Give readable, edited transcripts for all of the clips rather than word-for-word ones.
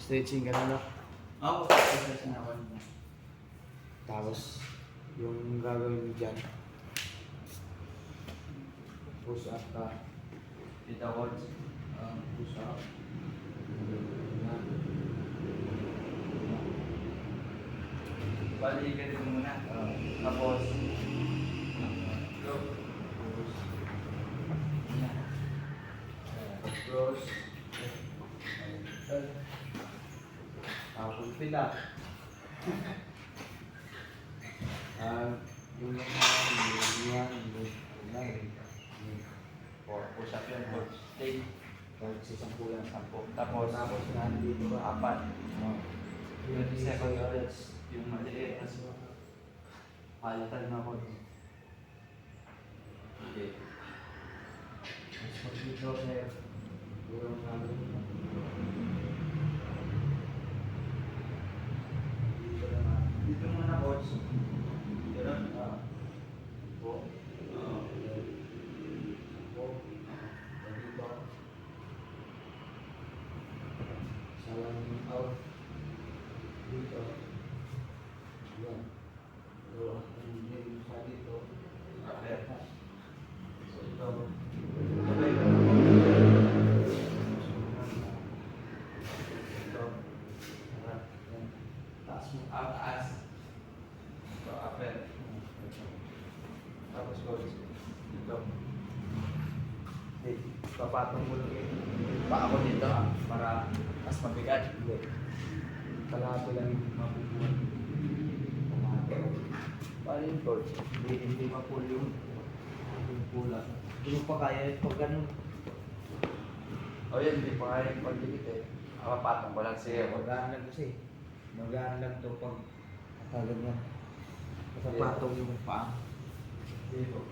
Stretching ka na, no? Oo, stretching ako. Tapos, yung gagawin mo dyan, push up ka. Dito ako. Push up. Bali, ganito muna. Tapos, Cross. Tapos pila. Yung push up yun. Stay. isang kulang 10. Tapos, nandito ba? 4. 20 seconds ulit. Yung maliit. Halatan na ako. Okay. Mas mag-dito, sir. Kurang namin. Dito muna, coach. Ganun. Po. Po. Dito. Salang out. Dito. Yan. So, hindi sa dito. Okay. So, ito. Okay. Ito. Harap. Yan. Taas mo. Up, as. So, upper. Tapos coach, dito. Hindi, papatong mo lang yung paa ko dito para mas mabigat. Hindi. Kalahati lang yung mabubuhan. Pumatong. Paano yung coach? Hindi ma-pull yung pula. Hindi mo pa kaya pag ganun. O yun, hindi pa kaya yung pagdikit eh. Papatong ko lang siya. Magaan lang kasi. Magaan lang to pag kagad niya. Napapatong yung paa. Dito.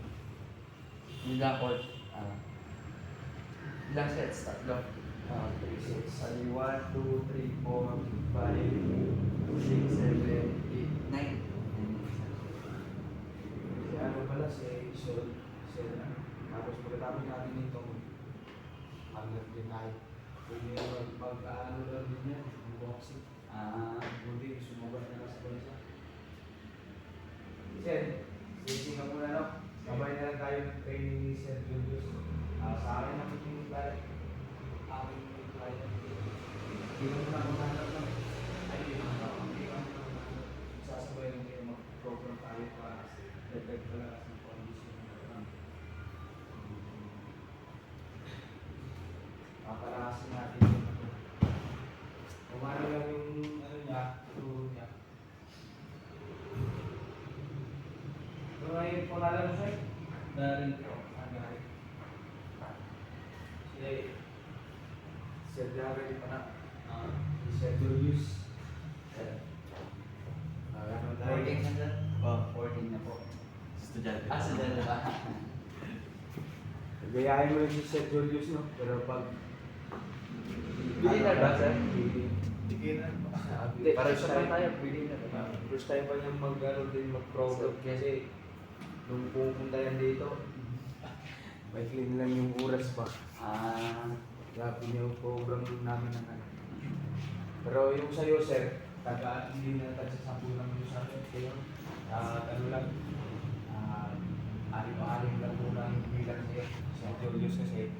Yun lang, coach. Ilang sets? 3. 3 sets. Sali 1, 2, 3, 4, 5, 6, 7, 8, 9. Si ano pala, si Sol. Tapos pagkatapos natin ito, hanggang din tayo. Pwede mag-ano lang din yan, boxing. Buti, sumubat na lang sa bansa. Sir, sising ka muna, no? Sabay na lang tayo ng training ni Sir Julius. Sa akin na yung client. Aking client. Hindi mo na maghanap ng sasabay lang kayo mag-program tayo para dagdag palakas ng condition. Papalasin natin yung umano lang yung ano niya, turo niya. Ano nga yung pangalan mo, sir? Darin ko. Agarin. Sir Darin pa na. Si Sir Julius. Ano tayo? 14 na dyan? Oo, 14 na po. Estudyante. Estudyante ba? Gayahin mo lang si Sir Julius, no? Pero pag... Beginner ba, sir? Beginner pa. Hindi, first time tayo. Beginner ba? First time pa niya mag-program kasi nung pupunta yan dito, may clean lang yung oras pa. Kaya pinaprogram namin ng ano. Pero yung sa'yo, sir, hindi na tagsasampu lang yung sa akin. Kaya, ano lang, alim-alim lang muna ang bilang sa'yo. Sa Julius kasi,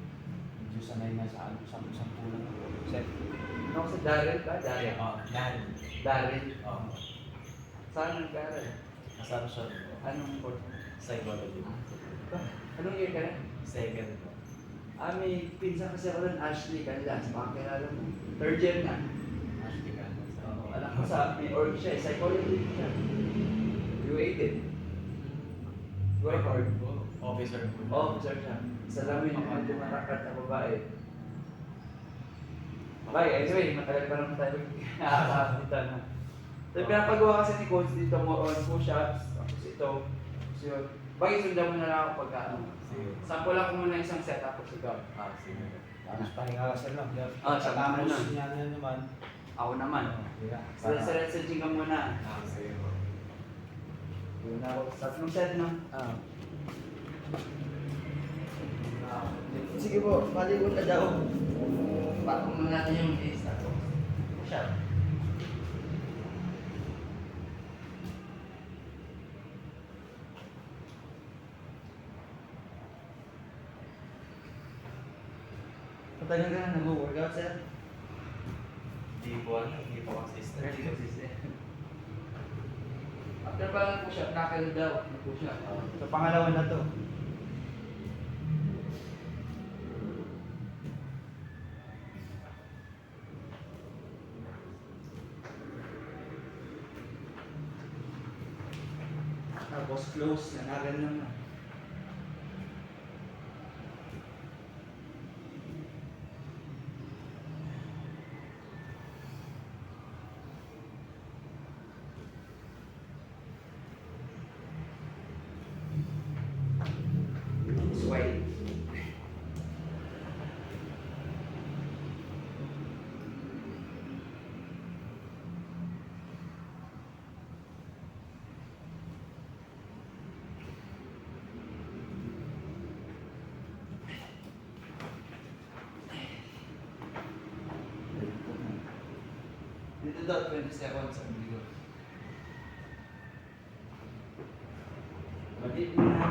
medyo sanay na sa sampu lang. Sir, Ano sa Darren ba? Darren? Oo, yan. Darren? Oo. Saan nag-aaral? Assumption po. Anong course? Psychology. Anong year ka na? Second po. May pinsan kasi ako nun, Ashley Canlas. Makakilala mo. Third year na. Ashley Canlas. Oo, alam ko sa may org siya, psychology siya. You ate it. Work hard po. Officer po. Oh, sir siya. Salamin yung medyo matakat na babae. Okay, anyway, matagal pa naman tayo nakakakitan na. So, pinapagawa kasi ni Coach dito more on push-ups, tapos ito, tapos yun. Bagay, sundan mo na lang ako pagka ano. Sige. Sample lang ko muna isang set, tapos ikaw. Sige. Tapos pahinga ka sir lang. Saka muna. Tapos yan naman. Ako naman. Sa ka muna. Sige po. Yun na ako. Tatlong set, no? Sige po, maligon ka daw. Patong na natin yung list. Tapos, push-up. Matagal ka na nag-workout sir? Hindi po consistent. After pa lang push-up, knuckle daw. Push-up. Sa pangalawa na to. Tapos close, nanagal naman. Sway. Dito daw, 20 seconds ang bigo. Maliit na.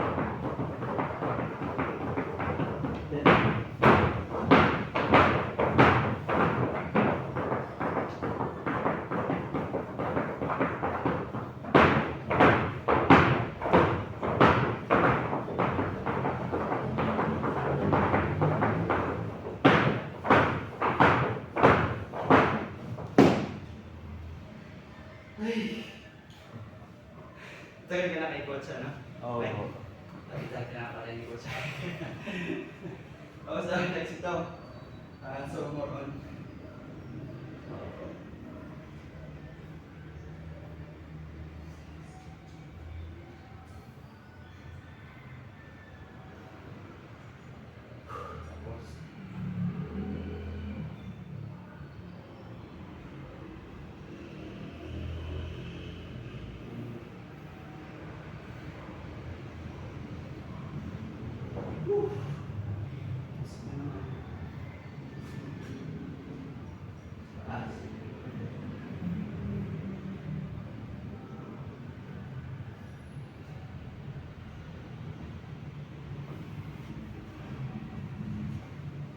Tagal ka na kay coach ano? Oo. Tagal na pala ni Coach. Oo, sa akin next ito. So more on.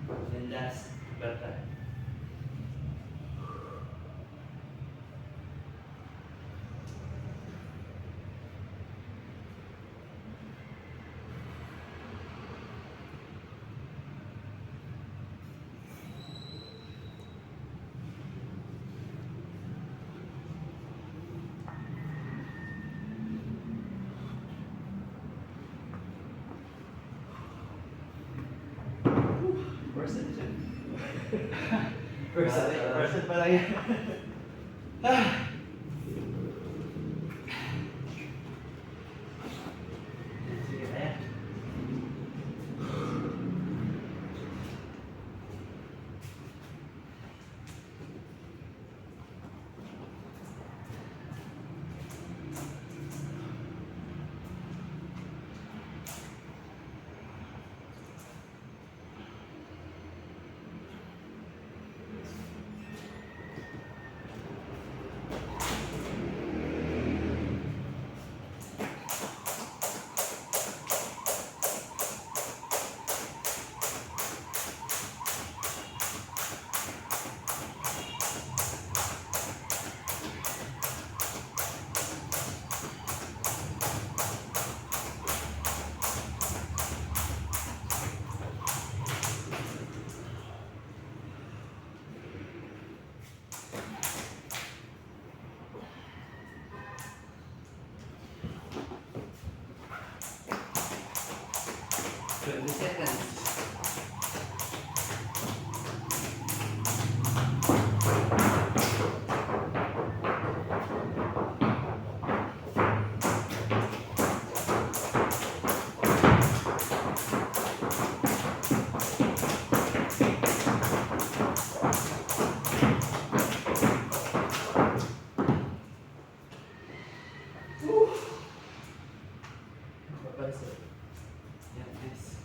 Tapos, then last, Berta. Person pala yan. Sige kaya. 20 seconds. Yeah, this.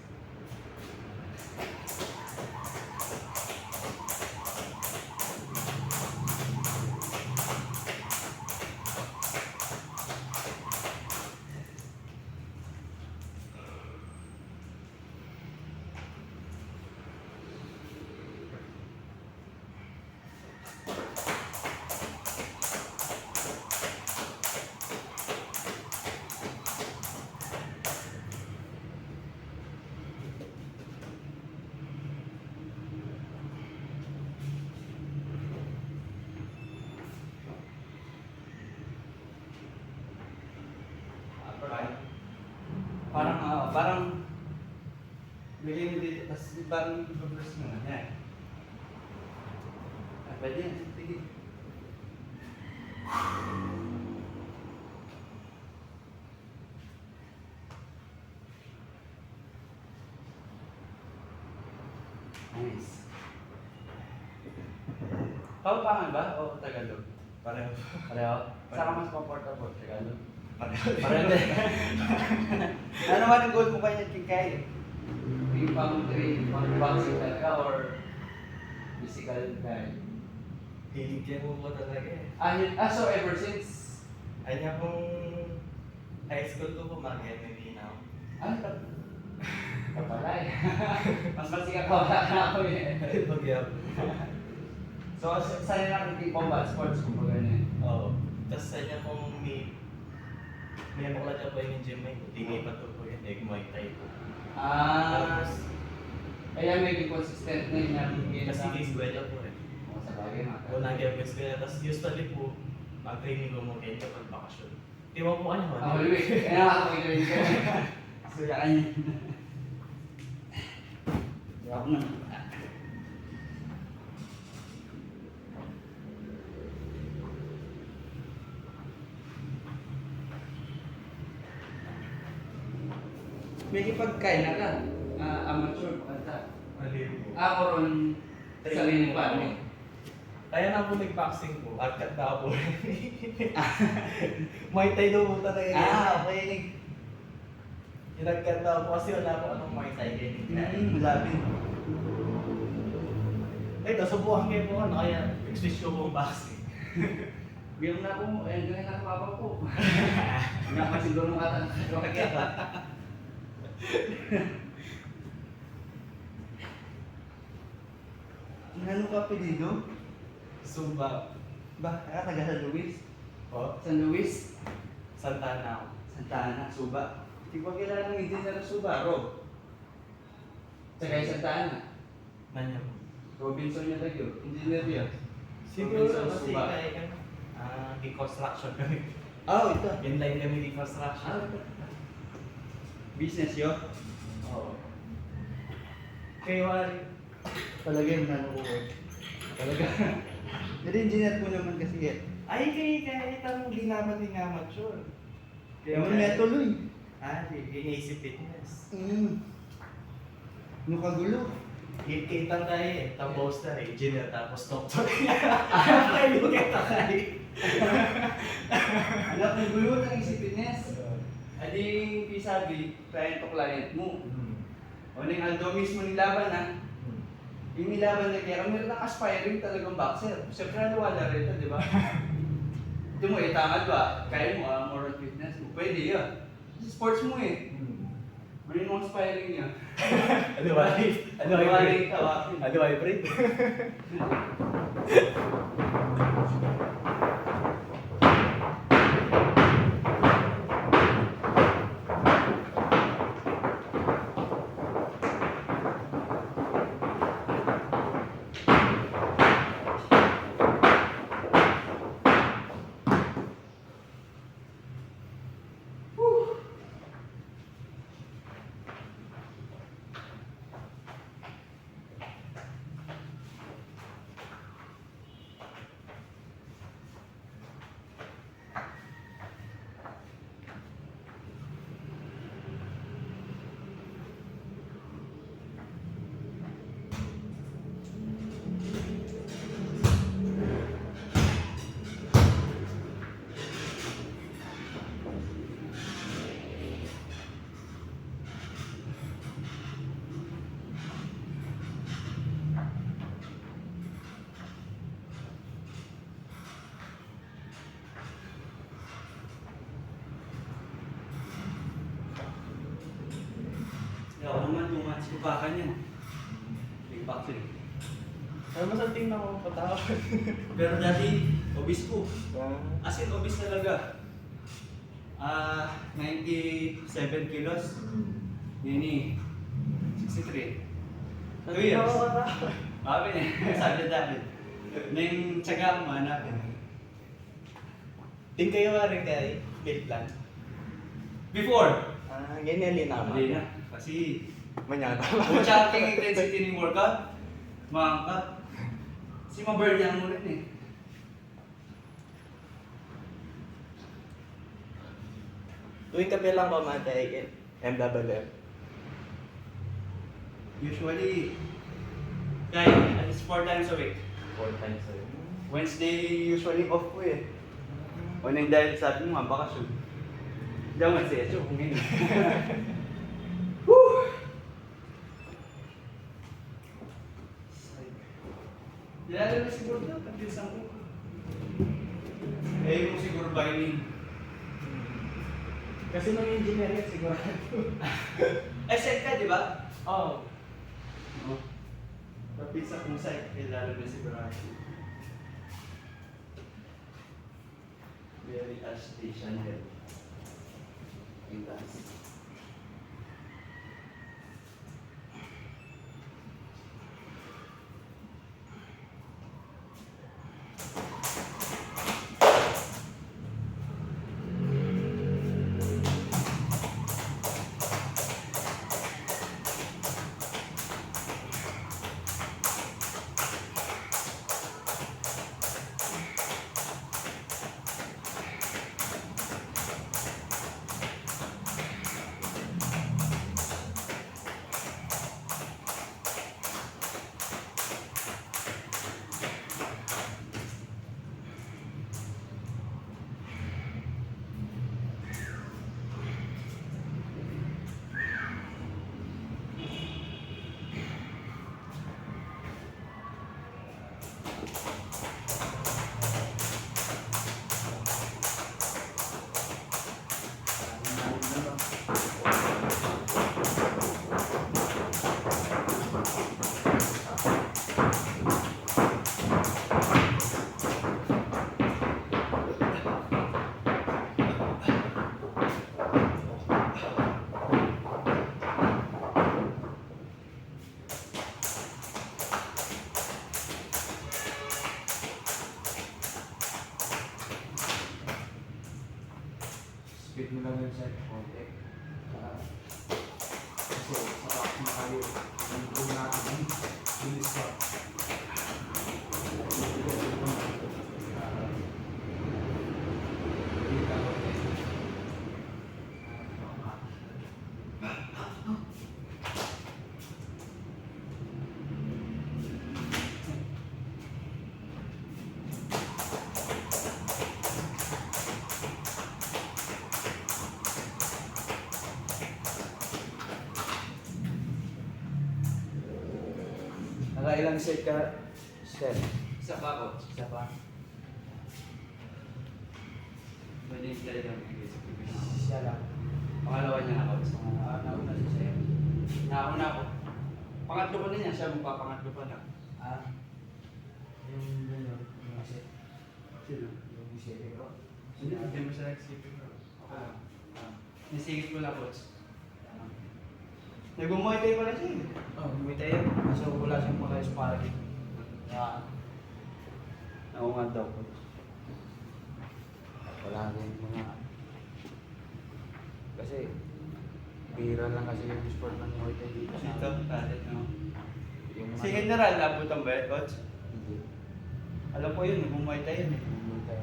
Parang bigay mo dito, tapos parang i-press mo na yan. Pwede yan, sige. Nice. Kaupangan ba o Tagalog? Pareho. Pareho? Saka mas comfortable, Tagalog. Pareho. Pareho. Ano naman ang goal mo kanya, Kikay? Yung pang-boxing talaga or physical guy? Hiligyan mo po talaga eh. So ever since? Ay niya kung high school ko pumakit, hindi na ako. Ano ka? Kapala eh. Mas masika ka wala na ako eh. Pag-yap. So, saan na natin combat sports kung baga na Oo. Tapos sa niya kung may mukla niya po yung gym ay hindi pa to po yung Muay Thai po. Tapos, kaya may consistent na yung nabigyan kasi eskwela po eh. Sa bagay mga Kung nagyan po eskwela, tapos usually po, mag-training ko mo kayo kapag bakasyon. Tiwag po ano, Ako luwi. Kaya nakakapag-training ka. Suyaan niya. Ako na. May kipagkain na ka. Amateur kanta. Maliw po. Ako ron sarili pa rin. Kaya na po nag-boxing po, at kat na po. Muay Thai daw po talaga. Okay. Inagkat na po kasi wala po anong Muay Thai ganyan. Labi. Ay, nasubuhan kayo po ano, kaya switch ko po ang boxing. Bilang na po, ayun ganyan na papa po. Nga pa siguro makakita. Ano ka pedido? Zumba. Ba, taga San Luis? Po? San Luis? Santana. Santa Ana, Suba. Hindi ko kilala ng engineer ng Suba, Rob. Tsaka yung Santa Ana. Nanya po. Robinson yung lagyo, engineer yun. Siguro Robinson, kasi Suba. kaya deconstruction kami. Ito. Yung line kami deconstruction. Business yun? Oo. Kaya wari. Talaga yung nano ko. Talaga. Pero engineer ko naman kasi eh. Ay, kaya itang di naman yung amateur. Kaya mo may tuloy. Iniisip fitness. Ano kagulo? Kitang tayo eh, tapos na engineer tapos doctor. Kaya yung kita tayo. Anak ng gulo ng isipines. Ading pisabi, client to client mo. O ning Aldo mismo nilaban na. Yung nilaban na kaya meron ng aspiring talagang boxer. Siyempre wala rin ito, di ba? Ito mo, tangad ba? Kaya mo, moral fitness mo. Pwede yan. Kasi sports mo eh. Ano yung aspiring niya? Ano ba? Ano ba? Ano ba? Break? sipakan yan. Kickboxing. Ano mas ang tingnan ko patawad? Pero dati, obese ko. As in, obese talaga. 97 kilos. Yun 63. 2 years. Sabi niya, sabi dati. Nang tsaga mo, hanapin. Ting kayo nga rin kay meal plan. Before, Ganyan linama. hindi na. Kasi, Manyata. kung checking intensity ng workout, maangkat. Si ma-burn yan mo rin eh. Tuwing kape lang ba matay MWF? Usually, kaya, at least 4 times a week. 4 times a week. Wednesday, usually off ko eh. O nang dahil sabi mo nga, bakasyon. Hindi ako mag-sesyo kung ngayon. Woo! Lalo na siguro ito, pagkilisan ko. Eh, yung siguro binding. Kasi nung engineering sigurado. Eh, set ka, di ba? Oo. Oo. Kapisa kung site, eh, lalo na sigurado. Very station head. Yung taas. Speed mo lang yung set konti. Kasi sa box na kayo, yung natin, bilis pa. Nakailang set ka? Set. Isa pa ako. Isa pa. Pwede yung talagang mag-isip ko. Siya lang. Pangalawa niya ako. Sa mga Nauna siya sa'yo. nauna ako. Pangatlo pa na niya, siya magpapangatlo pa na. Yung gano'n, yung set. Sino? Yung isipin ko. Hindi mo siya nagsipin ko. Nasigit ko lang, coach. Nag-umuhay tayo pala siya eh. Oh, may tayo. Kaso wala siyang mga sparring. Kaya, Oo nga daw, coach. wala rin mga... Kasi, bihira lang kasi yung sport ng Muay Thai dito sa Dito, talit, no? Yung Si General, nabutan ba yan, coach? Hindi. Alam ko yun, nag-umuhay tayo yun eh. Yung Muay Thai.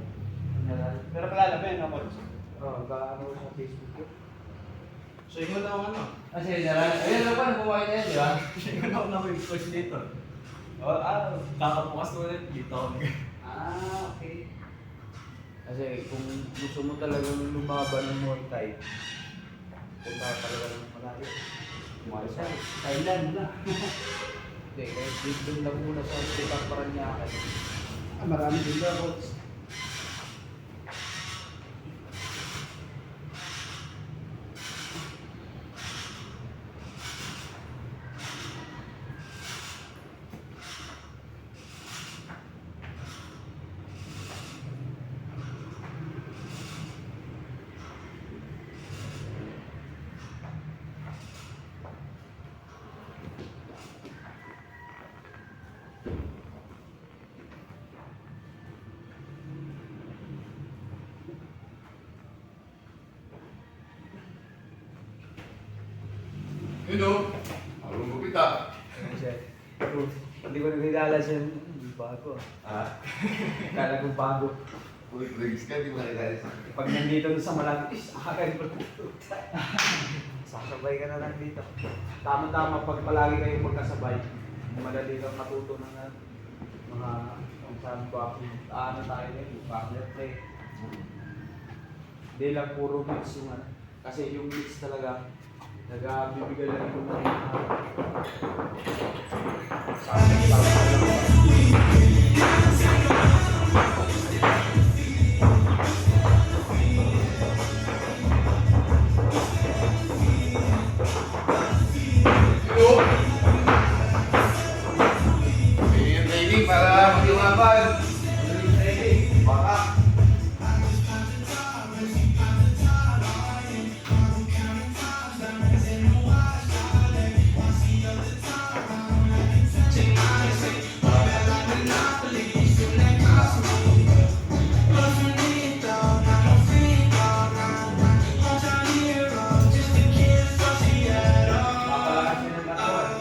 General. Pero kalala mo yun, no, coach? Oh, gaano sa Facebook yun? So, yun mo na ano? Si General, ayun na pa, nagbuhay na yan, di ba? Ikaw na ako na yung coach dito. Oh, Kakapukas ulit dito. okay. Kasi kung gusto mo talagang lumaban ng Muay Thai, punta ka talaga ng malayo. Umayos ka. Thailand na. Hindi, kahit doon lang muna sa Hospital Paranaque. Marami din ba, coach? Yun o. Marunong gupit ah. Hindi ko nakilala siya. Bago. Ah? Kala ko bago. Uy, trigis ka, di mo nakilala siya. Pag nandito sa malapit, agad mo. Sasabay ka na lang dito. Tama-tama pag palagi kayong magkasabay. Madali kang matuto ng mga kung saan ba ano tayo din, partner play. Hindi lang puro mix yung ano. Kasi yung mix talaga, nagbibigay lang ito ng Tingin training para mag-iwapan. Baka. papalakas nyo ng katawan.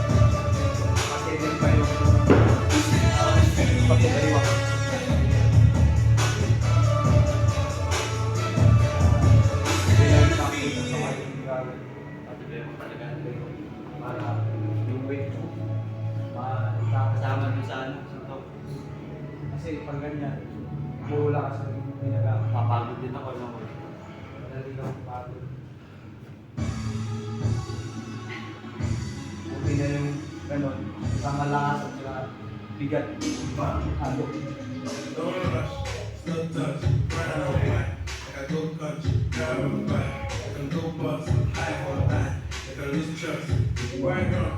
Kasi din pa yung pagkakaiwa. Hindi lang yung sakit sa mga yung gagawin. Para yung weight mo, Kasama mo sa ano, sa top. kasi pag ganyan, mula ka sa ginagawa. Papagod din ako, no? Madali kang pagod. Buti na yung ganon, isang malakas at saka bigat. Halo. Don't rush, slow touch, right on back. Like I go country, grab on back. Like I go bust, high on that. Like I lose trust, right on.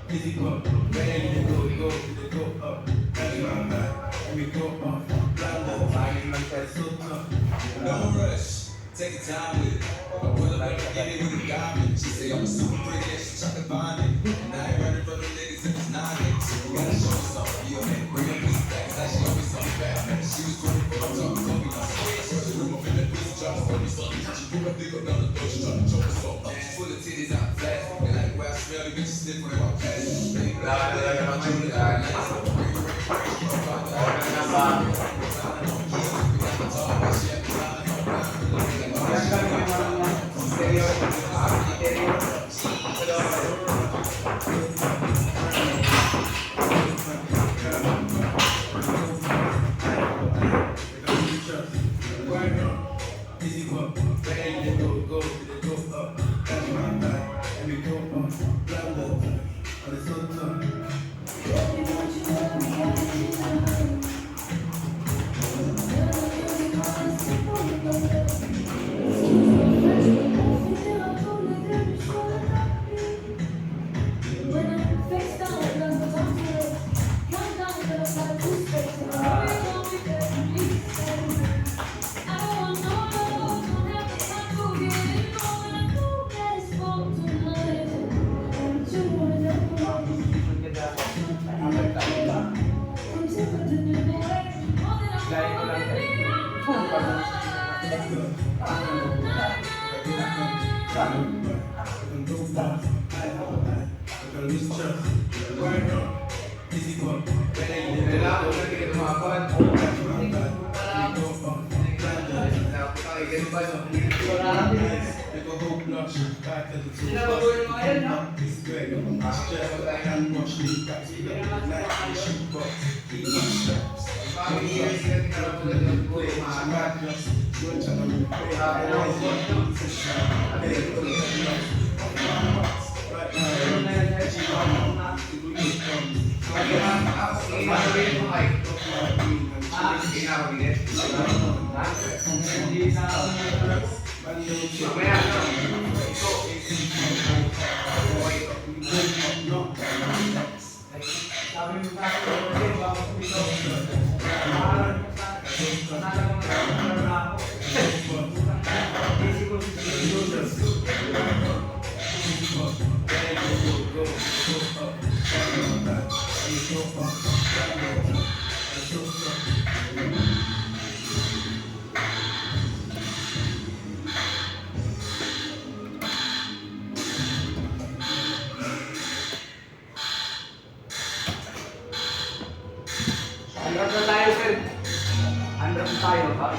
Easy go, ready to go up. That's my back, and we go up. Blind low, Laging lang siya. so tough. Don't rush, take your time with it. I pull up and get it with a diamond. She say I'm super pretty, and she try to find it. And I ain't running from the ladies if it's not it. You gotta show me something, you man. Bring your piece back, 'cause I she always something back. She was cool for my talk, told me not to switch. She room up in the piece, try to throw me something. She pull up, dig up down the door, she try to choke us off. She full of titties out fast, and like where I smell the bitches sniff when they walk past. They lie, they like my junior guy. Yan lang yung mga stereo. Right on, easy go, ready to go up. That's my back, and we go up. Blind low, and it's so tough. Gaya ko lang Kailangan ko na kinatumapan. Nakapagay ba yun? Sinabago yung mga yan, no? Andrap na tayo, sir. Andrap na tayo, ha?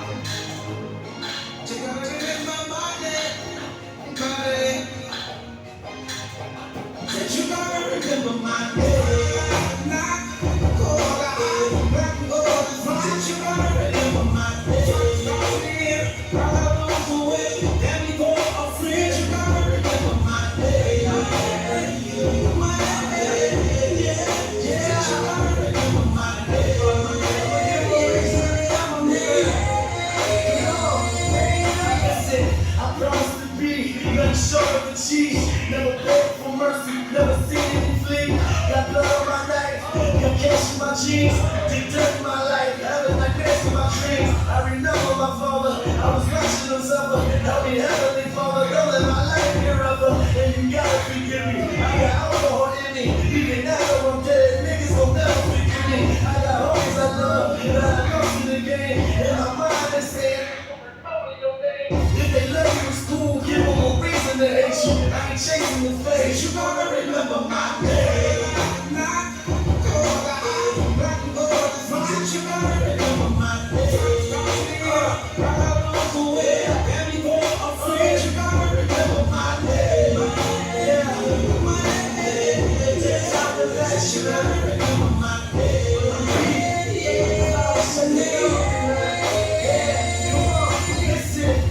Never beg for mercy, never seen any flee. Got blood on my knife, got cash in my jeans. Did dirt in my life, having nightmares in my dreams. I remember my father, I was watching him suffer. Help me, Heavenly Father, don't let my life be rougher. And you gotta forgive me, I got alcohol in me. Even now that I'm dead, niggas gon' never forgive me. I got homies I love, but I lost in the game. And my mind is saying, if they love you in school, give them a reason to hate you. I ain't chasing the face, you gonna remember my name.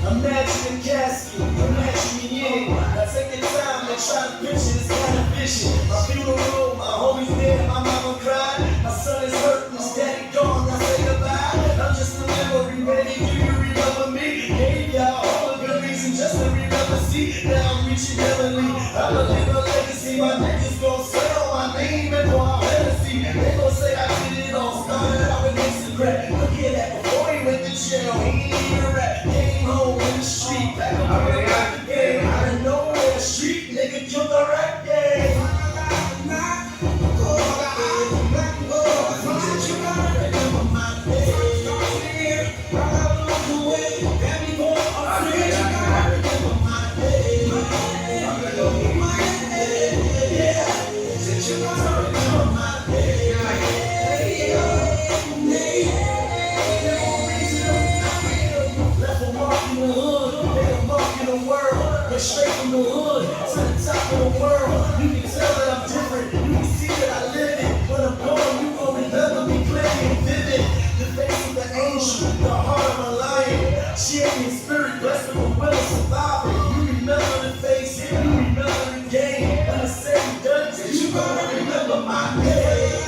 Imagine the casket, imagine me in it. I take the time to try to picture this kind of vision. My funeral, my homies dead, my mama cried. My son is hurting, his daddy gone, I say goodbye. I'm just a memory, baby, do you remember me? Gave y'all all a good reason just to remember, see. Now I'm reaching heavenly, I'ma leave a legacy. My niggas gon' sell my name and pour out Hennessy. They gon' say I did it all, started out with Instagram. Look at that, before he went to jail, he ain't even rap. Came home in the street, back up in the rap game. I didn't know where the street nigga killed the rap game. Straight from the hood to the top of the world. You can tell that I'm different. You can see that I live it. When I'm gone, you gon' remember me clear and vivid. The face of the angel, the heart of a lion. Champion spirit, blessed with the will of survival. You remember the face, you remember the game. When I say you done, you gonna remember my name.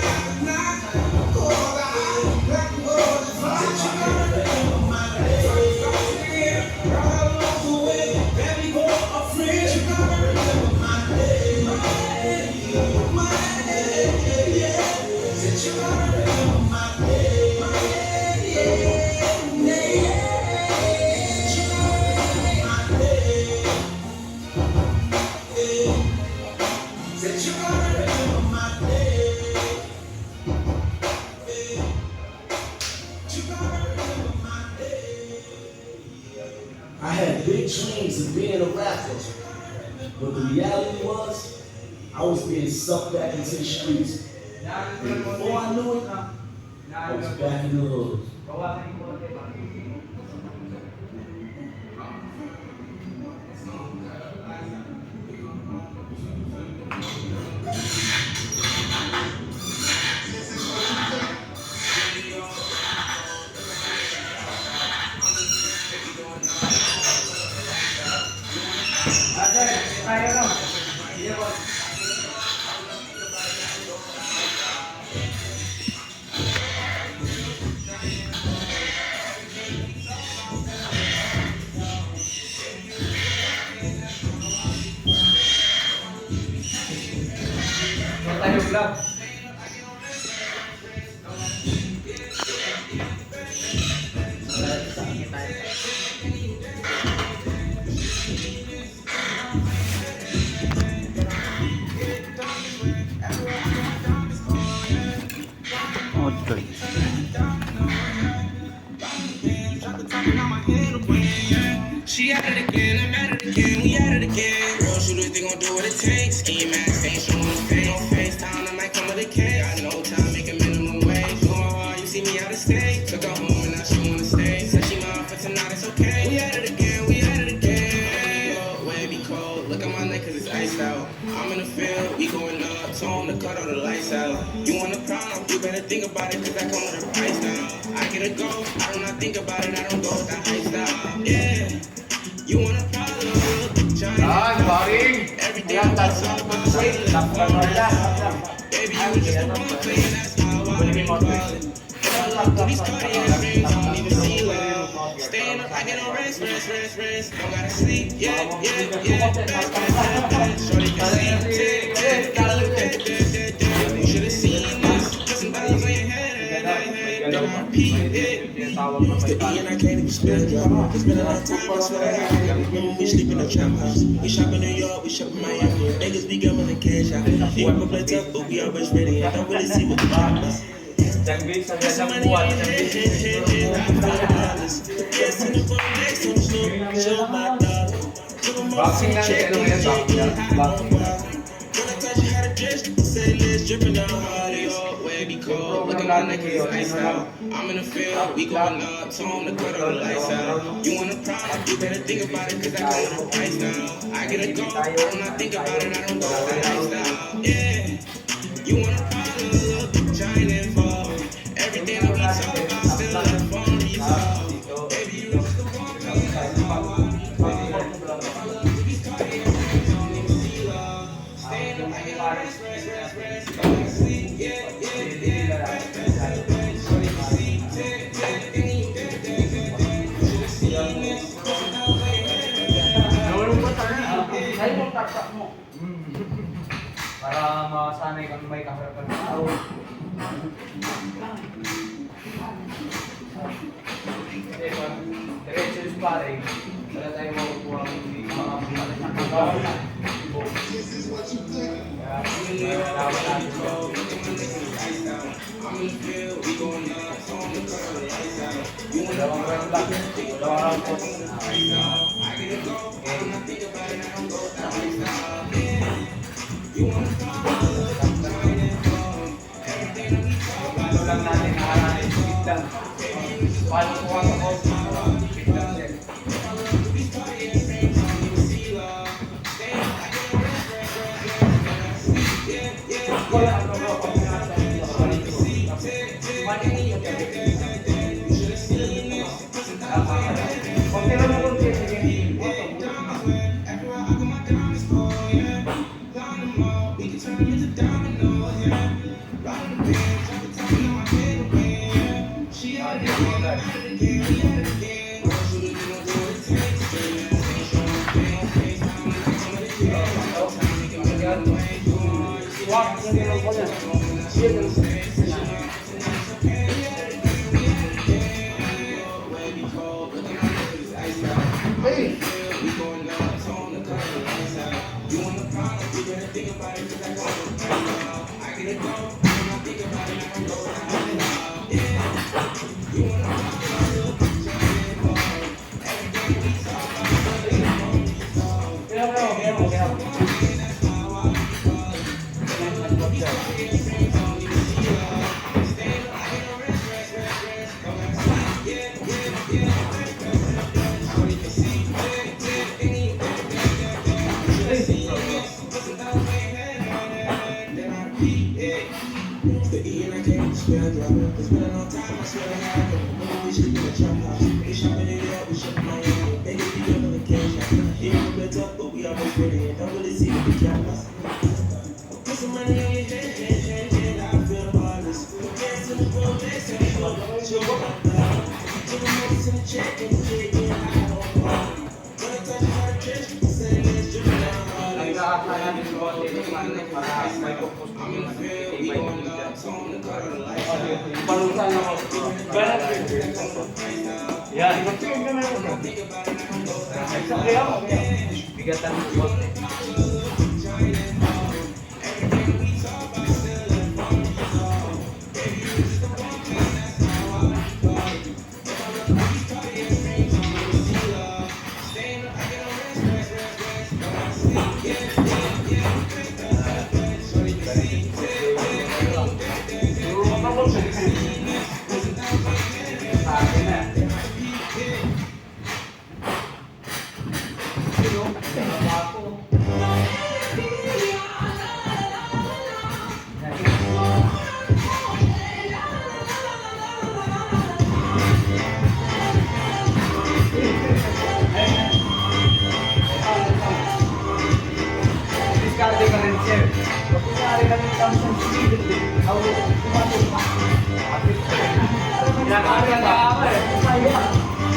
I had big dreams of being a rapper, but the reality was, I was being sucked back into the streets. And before I knew it, I was back in the hood. Tayo lang. Love. She at it again, I'm at it again, we at it again. Real shooters, they gon' do what it takes. Ski mask, ain't showing the face. No FaceTime, I might come with a cake. Got no time, make a minimum wage. Going hard, you see me out of state. Took her home and now she wanna stay. Said she mine for tonight, it's okay. We at it again, we at it again. Yo, wavy cold, look at my neck cause it's iced out. I'm in the field, we going up, tone to cut all the lights out. You want a problem, you better think about it cause I come with a price now. I get a go, I do not think about it, I don't go with that high style. Yeah. You want a problem? Yan, paring. Everything I got so about Baby, you was just a one player, that's how I been ballin'. These cardiac rings, I don't even see love. Staying up, I get on rest. Don't gotta sleep, yeah. Shorty can see, gotta look at you should've seen this. Put some bells on your head, don't repeat it. The E and I can't even spell it. It's been a long time, I swear I remember we sleep in the trap house. We shop in New York, we shop in Miami. Niggas be giving the cash out. They ever play tough, but we always ready. And don't really see what the problem is. Janggit sa Some gandang money buwan. on your head, I feel the dollars. Yes, in the phone, next on the slope, show my dollar. Boxing lang eh, ano yan, boxing. When I touch you, how to dress, say let's dripping down hard, yo, wavy cold. Look at my neck, it's iced out. I'm in the field, we going up, tone to cut all the lights out. You want a problem, you better think about it, cause I come with a price now. I get a go, I do not think about it, I don't go with that lifestyle. Yeah, you want a problem, look, giant involved. Everything that we talk about, still on the phone, resolved. Baby, you was the one, Sa'yo mo taksak mo. Para masanay kang may kaharapan ng tao. Kasi pag diretso yung sparring, wala tayong makukuha ng mga bumalas na kagawa na. Kaya malaman natin ito. Dalawang round lang. Dalawang round po. Ito lang natin nakaranin. Speed lang. Paano kuha sa coach? Speed lang yan. Wala ang mga Check and Nagkakasala namin yung konti ng manok para may pupus mo yung itibay yung dyan. Palusan ako. Yan. Bigatan mo konti. Diskarte ka rin, sir. Kapag kunwari kami ang sa civil din, ako tumatulpa. Nakakaya na ako eh. Kaya,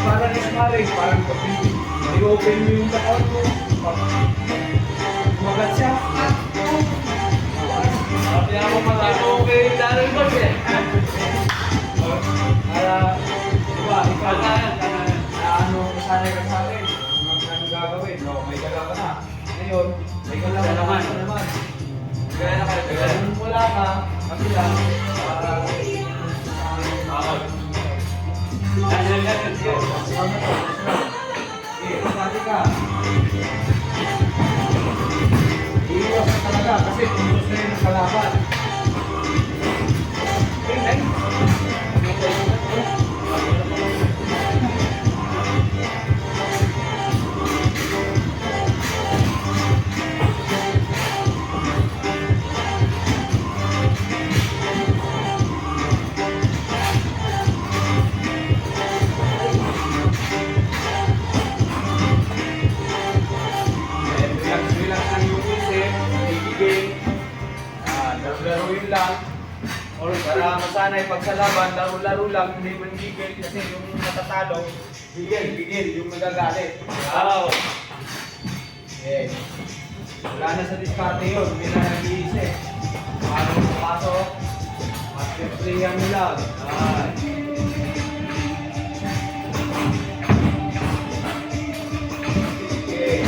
parang ismaring, parang kapili. I-open mo yung katawan mo. Magat siya. Sabi ako okay, darin ko siya. Kaya, diba, ikaw na, ano, masanay ka sa akin. Ano gagawin? No, may gala ka na. Ngayon, may gala ka naman. Kaya na kayo, kung wala ka, kasi lang, para yan. Sabi ka. Iiwas ka talaga kasi pumuntos na yun ang kalaban. Laro-laruin lang. Or para masanay pag sa laban, laro-laro lang, hindi man gigil kasi yung matatalo, gigil, yung magagalit. Wow! Okay. Wala na sa diskarte yun, hindi na nag-iisip. Paano pasok? Master-playan mo lang. Okay.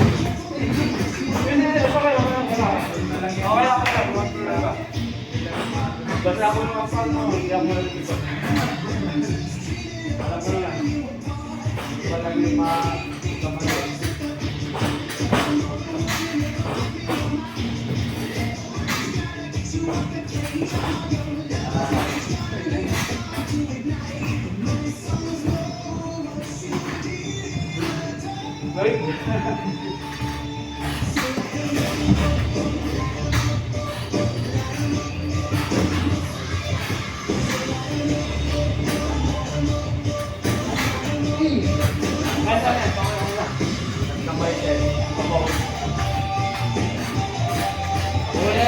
Basta ako naman pa, hindi ako nalagisa. Alam mo na. Iba lang yung mga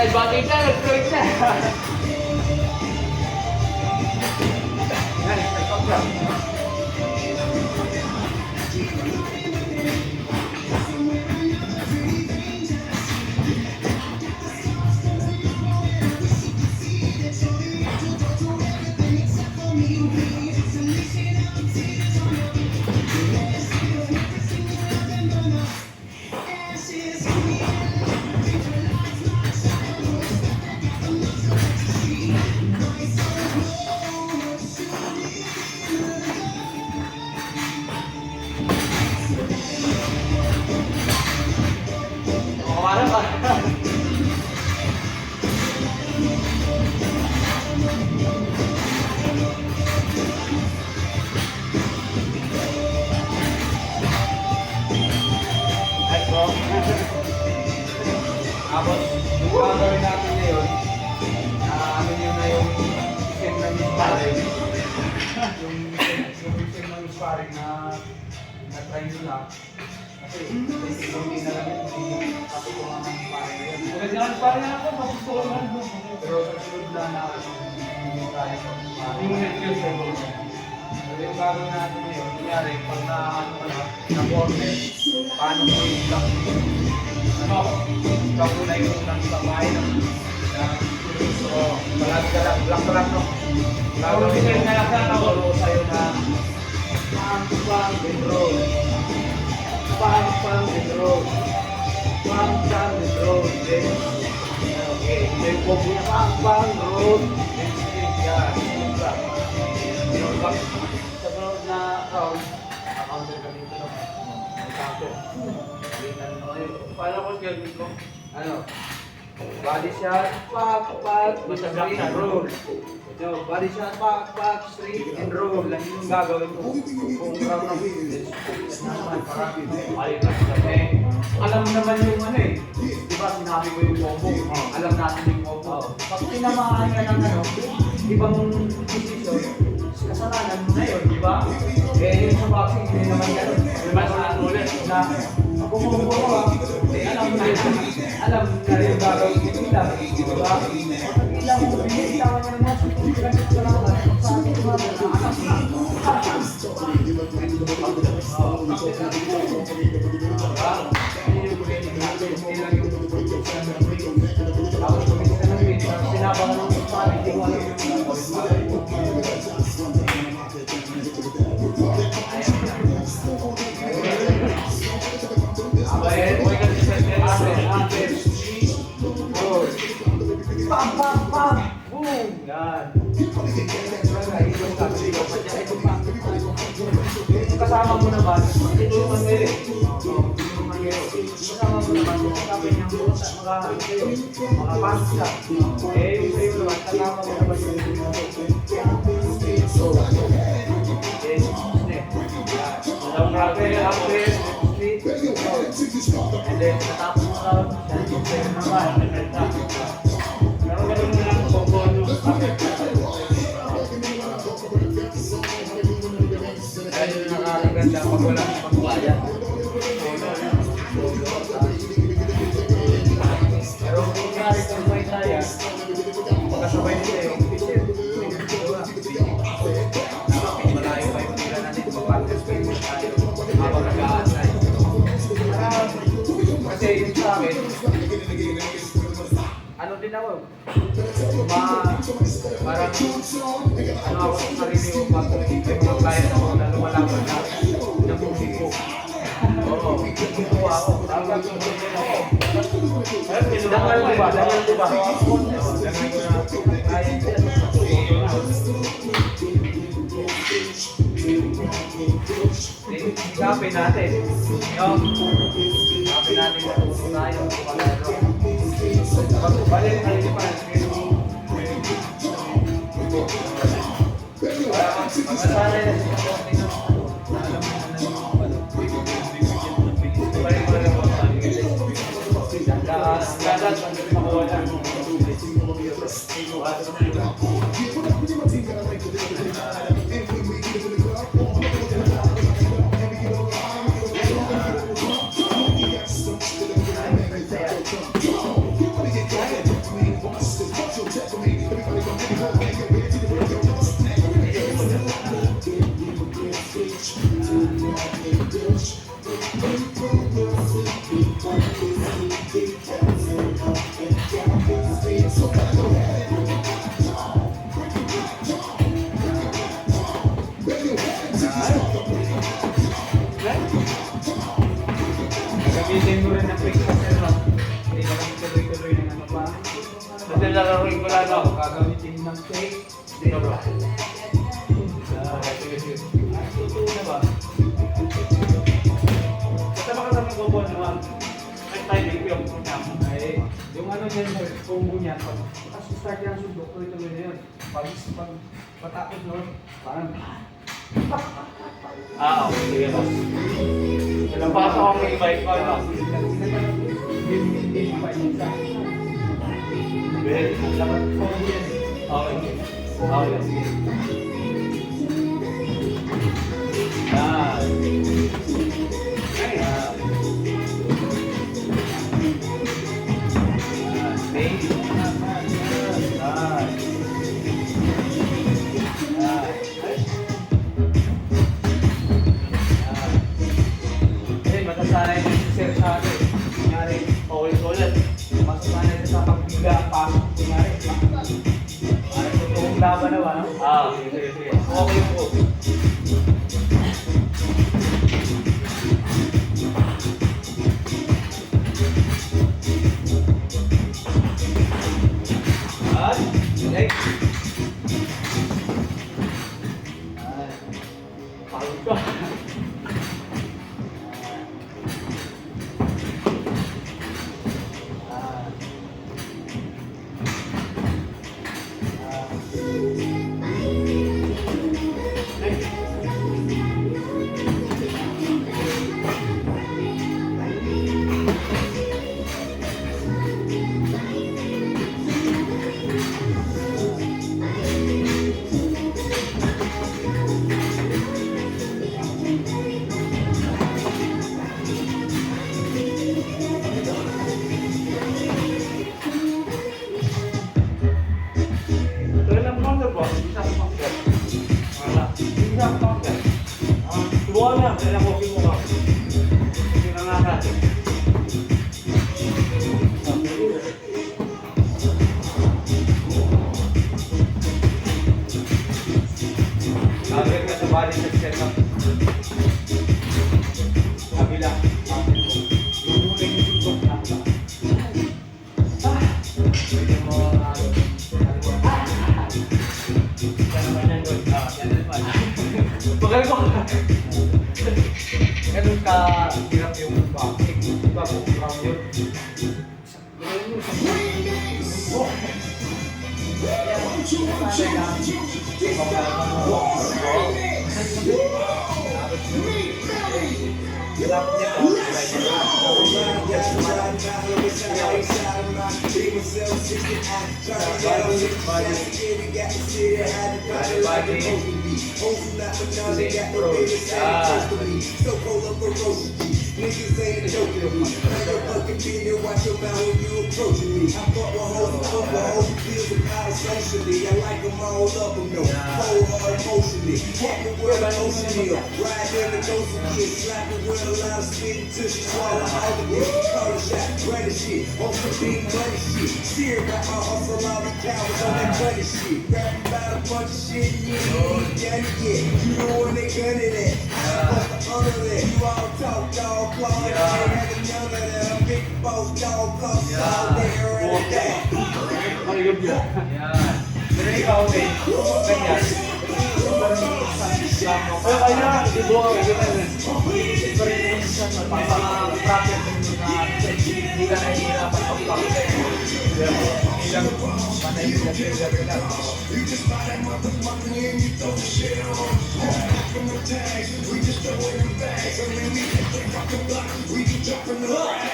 bakit na? Nag-click na! Yan, nag-click na. Tapos, yung gagawin natin ngayon, ano yun na yung system ng sparring. yung system ng sparring na na-try nyo na. Kasi, hindi na lang yung katutungan ng sparring na yun. Maganda ang sparring na ako, matutunan mo. Pero sa sunod na hindi tayo sa sparring. Yung net yun sa yung gagawin natin ngayon, kunyari, pag ano ka na corner, paano mo yung block? Ano? Ikaw muna yung nang babae ng so, palagi ka lang, block ka lang, no? Gagawin mo, turo sa'yo na pang and roll. Pang and roll. Pang and roll. Then, okay, may combo na pang roll. Then, straight yan. Block. Block. Sa sunod na round, counter ka dito, no? May counter. Paano ko gagawin ko? Ano? Body shot, basta block and roll. No, body shot, straight and roll. Lang yung gagawin ko. Kung round na naman, parang ayun na sabi. Alam mo naman yung ano eh. Diba sinabi ko yung combo? Alam natin yung combo. Pag tinamaan ka ng ano, ibang position, kasalanan mo na yun, di ba? Eh, yung sa boxing, hindi naman gano'n. Diba sa ulit na kumukuha ko alam mo na yung gagawin ko nila. Diba? Ilang mo, binitawan niya naman, ganit ko lang sa akin naman na anak na. Tapos kumis ka ng wait, sinabahan ng pari, hindi ko alam yung pam! Boom! Yan! Kasama mo naman, ito yung mangyari. Kasama mo naman, sabi niyang mga pasta. Eh, yung sa'yo naman, kasama mo naman yung and then, natapos mo ka, yung sa'yo naman, pero gano'n mo lang combo yung dahil yung nakakaganda pag walang pagbayan. Pero kung nangyari kung may taya, pagkasabay nila yung pitcher. Malayo pa yung tira natin, mag-practice pa yung tayo. Habang nag-aantay. Kasi yung sa akin, ano din ako, parang ano ako sa sarili ko pag may mga client ako na lumalaban na nabuhi ko. Oo, kinuha ako. Dangal diba? Dangal diba? Dangal ko na client yan. Ikapin natin. Ikapin natin na puso tayo. Balik na rin pa. Masanay na siya sa ating alam mo na yung balik mo na lang mga dadat ang makuha lang. Gamitin mo rin ang quick passer, no? Hindi ka lang tuloy-tuloy ng ano pa. Kasi lalaroin ko lang, no? Gagamitin ng fake. Hindi ka ba? Tutuo na ba? Basta makasama ko po naman. May timing ko yung program. Ay, yung ano niyan, combo niya, pag start yan sundo, tuloy-tuloy na yun. Pag patapos nun, parang okay. Sige, boss. Ilang pasok ako may bike ko, no? Well, dapat combo yan eh. Okay. Okay, sige. Okay po. Ay, like. Pagod ka. Kailan mo na ba? Isa ko pangkat. Wala. Isa ko pangkat. Subukan na. Kailan ko mo ka. Hindi na nga natin. Nagawin ka sa body setup. Kabila. Lulunin yung suntok na. Pwede mo Bakal ko. Ganun ka hirap yung bakit. Di ba kung round yun? Niggas ain't joking with me. Now you're fucking being and watch your mouth when you approaching me. I fuck with hoes and fuck with hoes who feels the power socially. I like them all up them though. Cold hard emotionally. Walk the world emotionally. Ride in the ghost of kids. Slap the world a lot of spit until she swallow all the dick. Call the shot, run the shit. On some big money shit. Steer got my hustle all the cowards on that money shit. Rapping about a bunch of shit and you ain't done it yet. You the one they gun it at. I'm supposed to honor that. You all talk, dog. Claw, yeah. Having none of that. I'm big boss, dog, claw, all there and that. Maligod yun. Yan. Pero ikaw, ganyan. Pero kaya, ibo ka ganyan. Pero yung minsan, magpapaka-bracket na hindi ka nahihirapan pag-bracket. Ilang panay bigat-bigat lang. You just buy that motherfucker and you throw the shit on. Back from the tags, we just throw it in bags. I mean, we hit the fucking block, we be dropping the rag.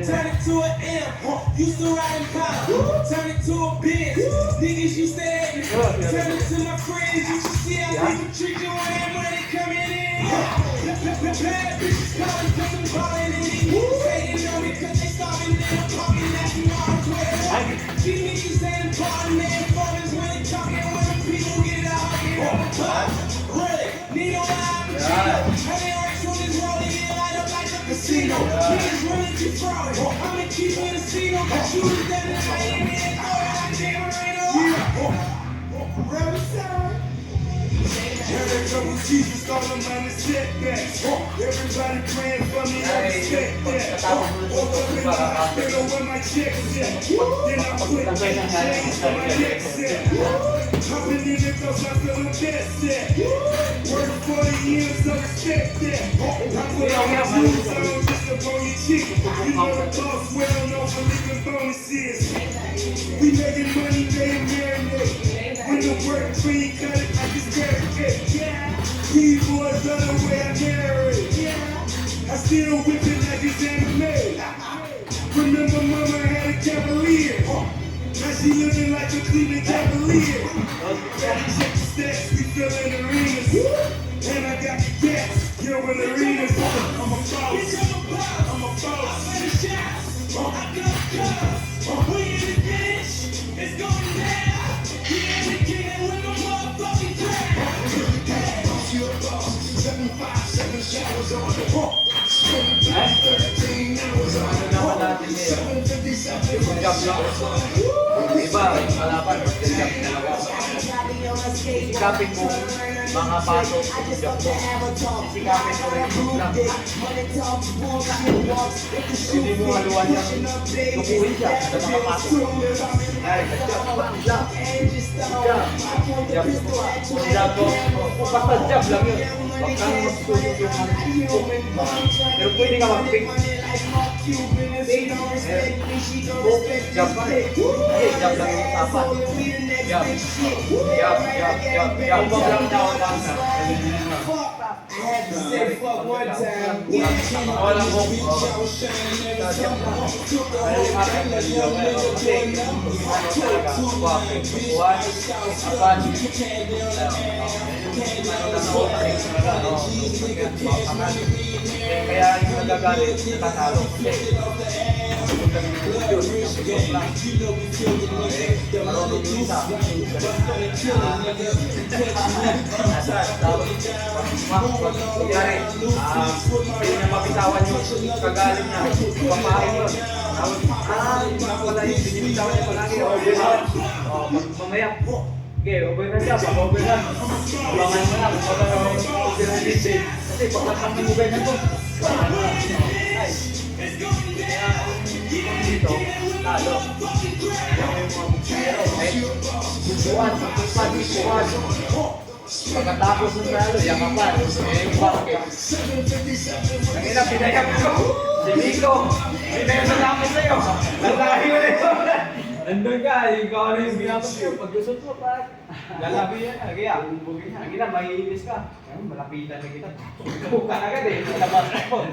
Turn it to an M, used to ride in power. Turn it to a Benz, niggas used to hate me. Turn it to my friends, you should see how people treat you when that money coming in. Bad bitches calling cause I'm calling in. Hating on me cause they starving and I'm talking that you are quick. These niggas ain't important, they informants when they talking when the people get out here on the top. Really, need no lie, but you know. Casino, niggas running too fraud. I'ma keep in the casino, but you was down in Miami and throw it like Jay Marino. Riverside. Had a couple Jesus all on my setbacks. Everybody praying for me, I respect that. Woke up in the hospital with my checks at. Then I put the chains on my neck set. Hopping in the ghost, I feel the best at. Worked 40 years, I respect that. I put all my shoes on just to bone your chick. You know the boss well known for leaving bonuses. We making money, they marinate. When the work clean, cut it, I just barricade. These boys love the way I narrate. I still whip it like it's anime. Remember mama had a Cavalier. Now she living like a Cleveland Cavalier. Check the stats, we fillin' arenas. And I got the gas, yo in arenas. I'm a boss, I'm a boss. I got cuz, we in the bitch, it's going down. We in the kitchen with no motherfucking crap. You a boss, 757 showers on the wall. Spend the past 13 hours on the wall. 757 Iba, kalaban, mag-jump talaga. Sikapin mo mga pasok sa job mo. Sikapin mo rin yung lang. Hindi mo haluan yung tukuhin siya sa mga pasok. Ay, job lang. Job. Job mo. Basta job lang yun. Huwag kang magsusunod yung pero pwede ka mag-pick. Job pa eh. Job lang yung usapan. Job. Huwag lang daw lang na. Walang mo. Kaya yung nagagalit, natatalo. Marunong yung isa. Kunyari, hindi na mabitawan yung kagaling niya. Papahin yun. Wala yung binibitawan niya palagi. Overrun. Mamaya, okay, overrun siya. Pag-overrun. Abangan mo na. Overrun din. Kasi pagkakang ng overrun ko. Ay. Dito, talo. Bukuan. Pagkatapos ng talo, yakapan. Yung bakit. Nangina, pinayag ko. Si Nico, pinayag sa namin sa'yo. Lalahi mo na ito. Nandun ka, ikaw ano yung ginapos ko. Pag gusot mo, parang lalabi yan. Kaya, bumbugin niya. Nangina, mahihilis ka. Malapitan na kita. Buka agad eh. Labas ako.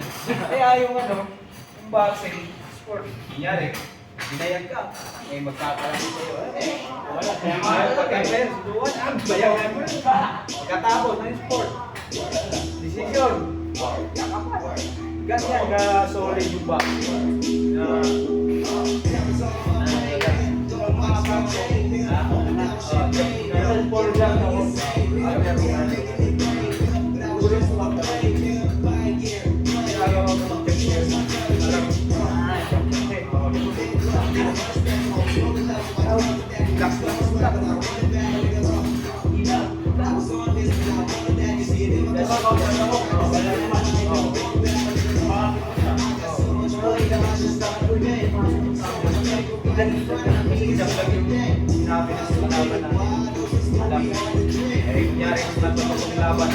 Kaya yung yung boxing sport. Kunyari, binayag ka. Magkakalaki sa'yo. Wala. Kaya mga pagka-player, suduan. Bayawan mo rin ba? Pagkatapos ng sport. Decision. Yakapan. Ganyan ka-solid yung boxing. Sport lang ako. Kunyari, natutong laban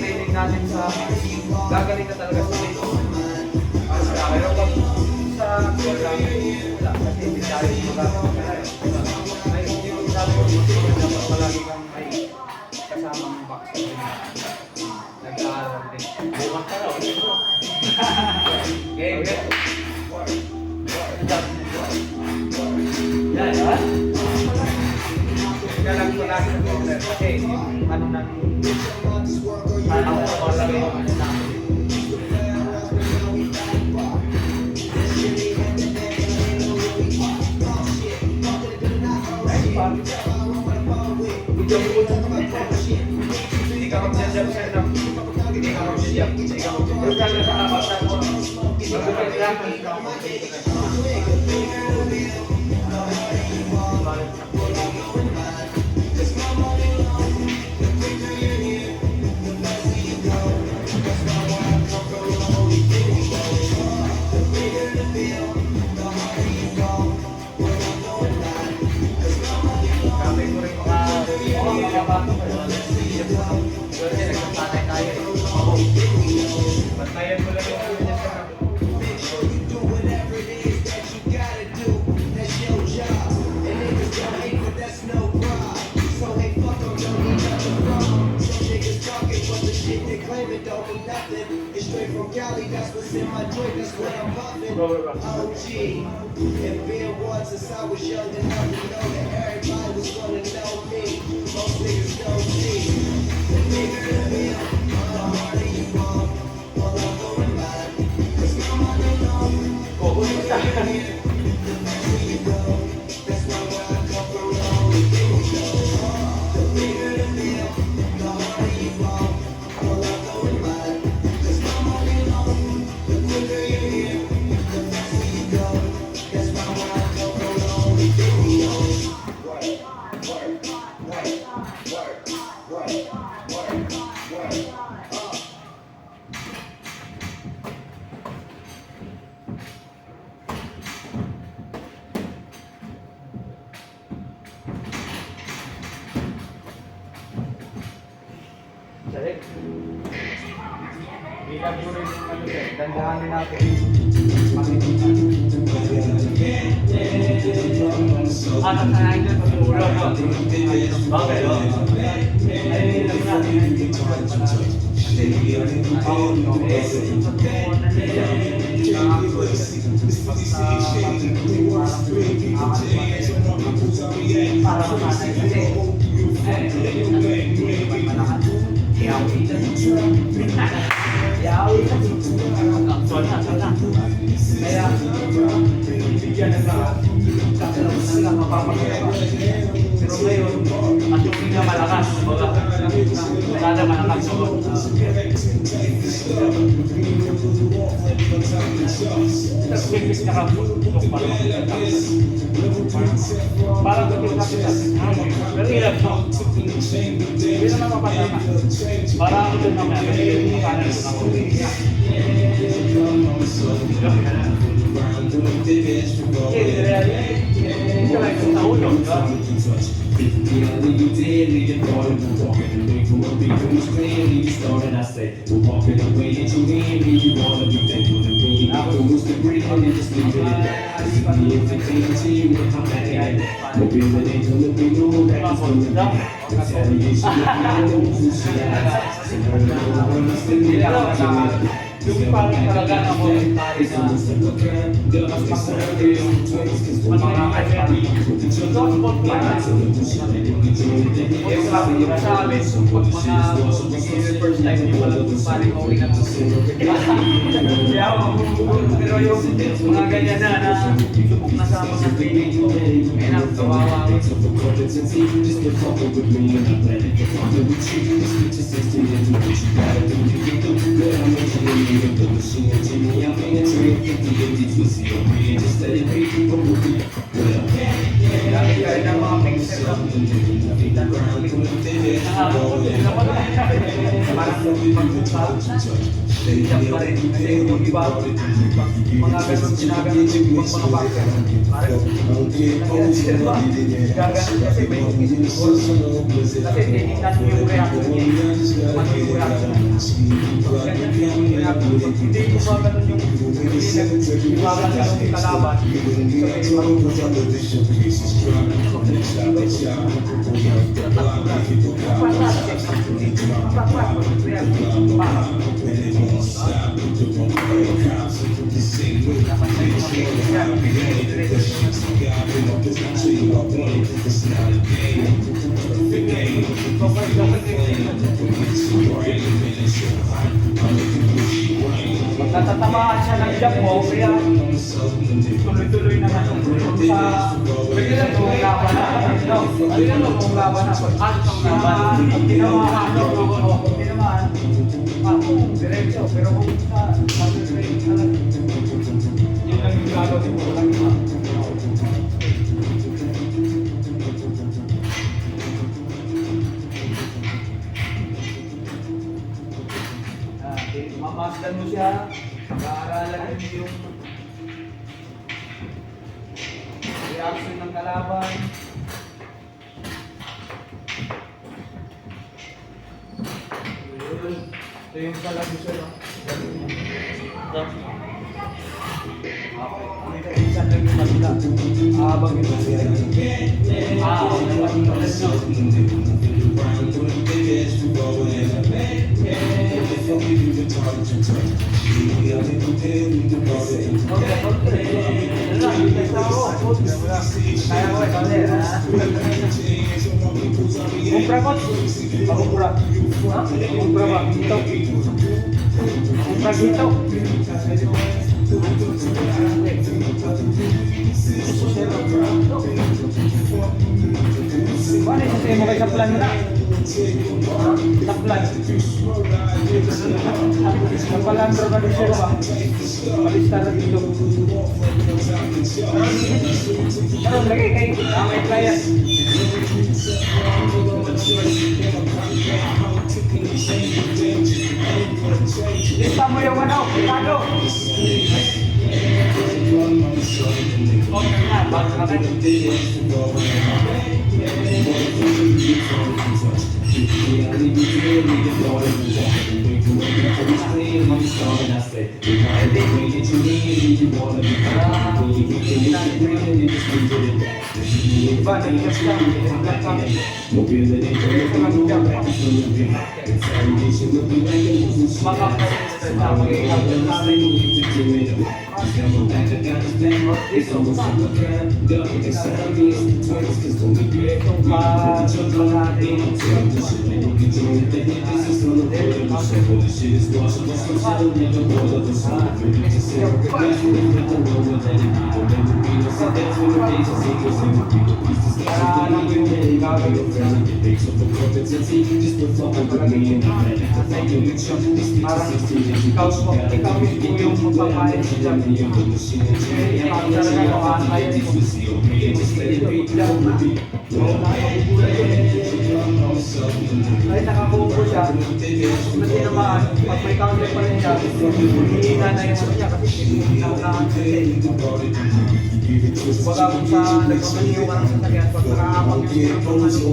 training natin sa gagaling ka talaga sa dito. Pero pag sa actual lang, wala. Kasi hindi tayo magagawa. Ay, hindi ko sabi ko, dapat palagi kang may kasamang boxer. Nag-aaral din. Bukas ka raw. Game, game. Yan, ha? Kaya lang palagi sa corner. Kasi, ano na, parang ako lang yung ano na. Hindi ka mag-jab sa'yo na. Hindi ka mag-jab. Hindi ka mag-jab. Pero kaya sa apat na mo, magpapay lang. Hindi ka mag-jab. Bantayan mo lang yung ano niya sa Straight from Cali, that's what's in my drink, that's what I'm popping. OG, and being one since I was young enough to know that everybody was gonna know me. Most niggas don't see. The bigger the bill, the harder you want. All I'm going by, 'cause I'm on the low. The faster you go, that's why I come from home. Salik. Bilang ko rin yung ano sir, dandahanin natin. Ano sa natin sa ulo mo? Bakit o? Ayun lang natin. Para masanay kasi. Yawi. Sana. Kaya, bigyan ng lahat. Kasi lang mapapagaya. Pero ngayon, at yung pinakamalakas, wala na malakas. Tapos nakaputok pa lang. Parang gusto natin pero hirap mo. Hindi naman mapasama. Parang ako doon naman. Kasi yung kanan ko na hindi ka lang yung naulog, di ba? Yung parang talaga ako yung pare na mas makulat yung mga kanya. Ito ang spot pa na. Yung sabi nila sa amin, pag mga first time yung pala pare ko rin ang pero yung mga ganyan na subok na sa mga training ko, may nagtawawa ako. Dami ka rin ng mga pixel lang. Parang magpunta. Siyak pa rin. Kasi yung iba, mga ganun ginagamit yung mga bakter. Parang gagawin kasi may kasi tinitan mo yung reaction niya. Ano yung reaction niya. Ganyan yung ginagawa. Hindi ko ba ganun yung iwagan ka ng kalaban. Natatamaan siya ng jump mo, kaya tuloy-tuloy naman sa bigyan mo ang laban na. Bigyan mo ang laban na. Tinamaan ako diretso, pero kung sa pag-train talaga, yun lang yung gagawin mo lang yun. Mamasdan mo siya, pag-aaralan mo yung reaction ng kalaban. Ito yung kalabusan, no? Okay, isa lang yung masila. Habang ito siya. Kumpra ko. Kumpra. Kumpra ba? Ito. Kumpra dito. Ano yung sasaya mo kayo sa plan mo na? Sa plan. Napalandro ka din siya ba? Malista na dito. Ano, lagay kayo. May client. Lista mo yung ano, Ricardo. Okay na, bago ka rin. Ay, nakakuha siya. Kasi naman, pag may counter pa rin siya, hihina na yung ano niya kasi naunahan siya. Baga kung sa nagpapaniyo ka ng sasakyan, pag nakakapag yung mga sa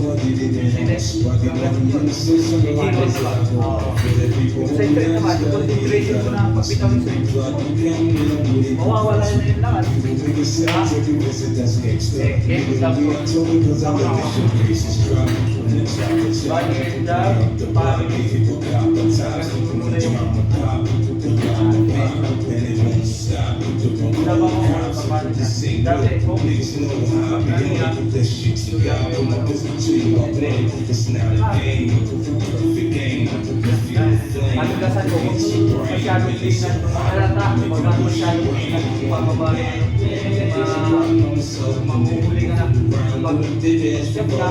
straight naman, yung configuration ko na pagbitaw yung straight, mawawala na yung lakas. Pagkasan ko, kung masyadong tingnan, halata, pag masyadong pababa, mahuhuli ka na. Step na,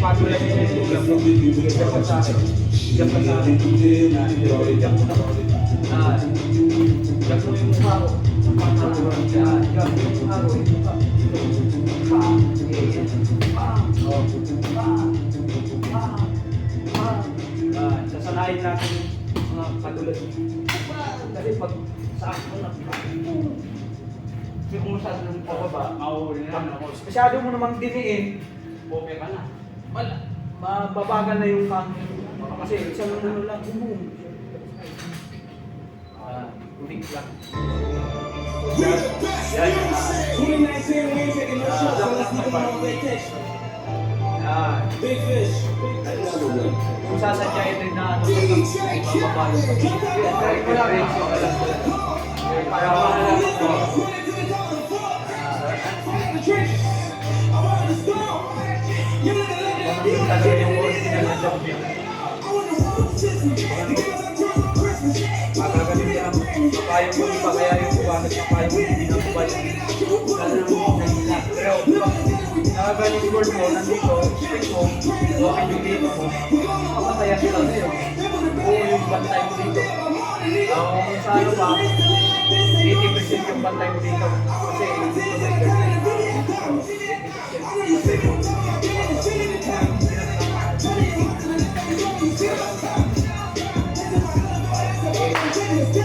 patuloy mo yung step pa sa akin. Step pa sa akin. Step mo na. Step mo yung mukha ko. Step mo yung mukha ko. Sasanayin natin yung mga katulad. Kasi pag sa ako na, kasi kung masyado ng pababa, mahuhuli na. Masyado mo namang diniin, okay ka na. Mababagal na yung camera. Kasi isang ano lang, boom. Ulit lang. Yan. 2019, we ain't taking no shots, so let's keep them on vacation. Yan. Big fish. Kung sasadyain rin na ano, mababa yung pag-ibig. Kahit wala rin siya alam ko. Para wala yung talaga yung original na job niya. Magagaling niya ang kapayong mo iba, kaya yung buwanag na kapayong mo hindi na kapayong nahila. Pero nakagaling yung word mo, nandito, speak mo, okay yung dito mo, kapataya sila sa'yo. Oo, yung bantay mo dito. Kung sa ano pa, 80% yung bantay mo dito. Kasi dito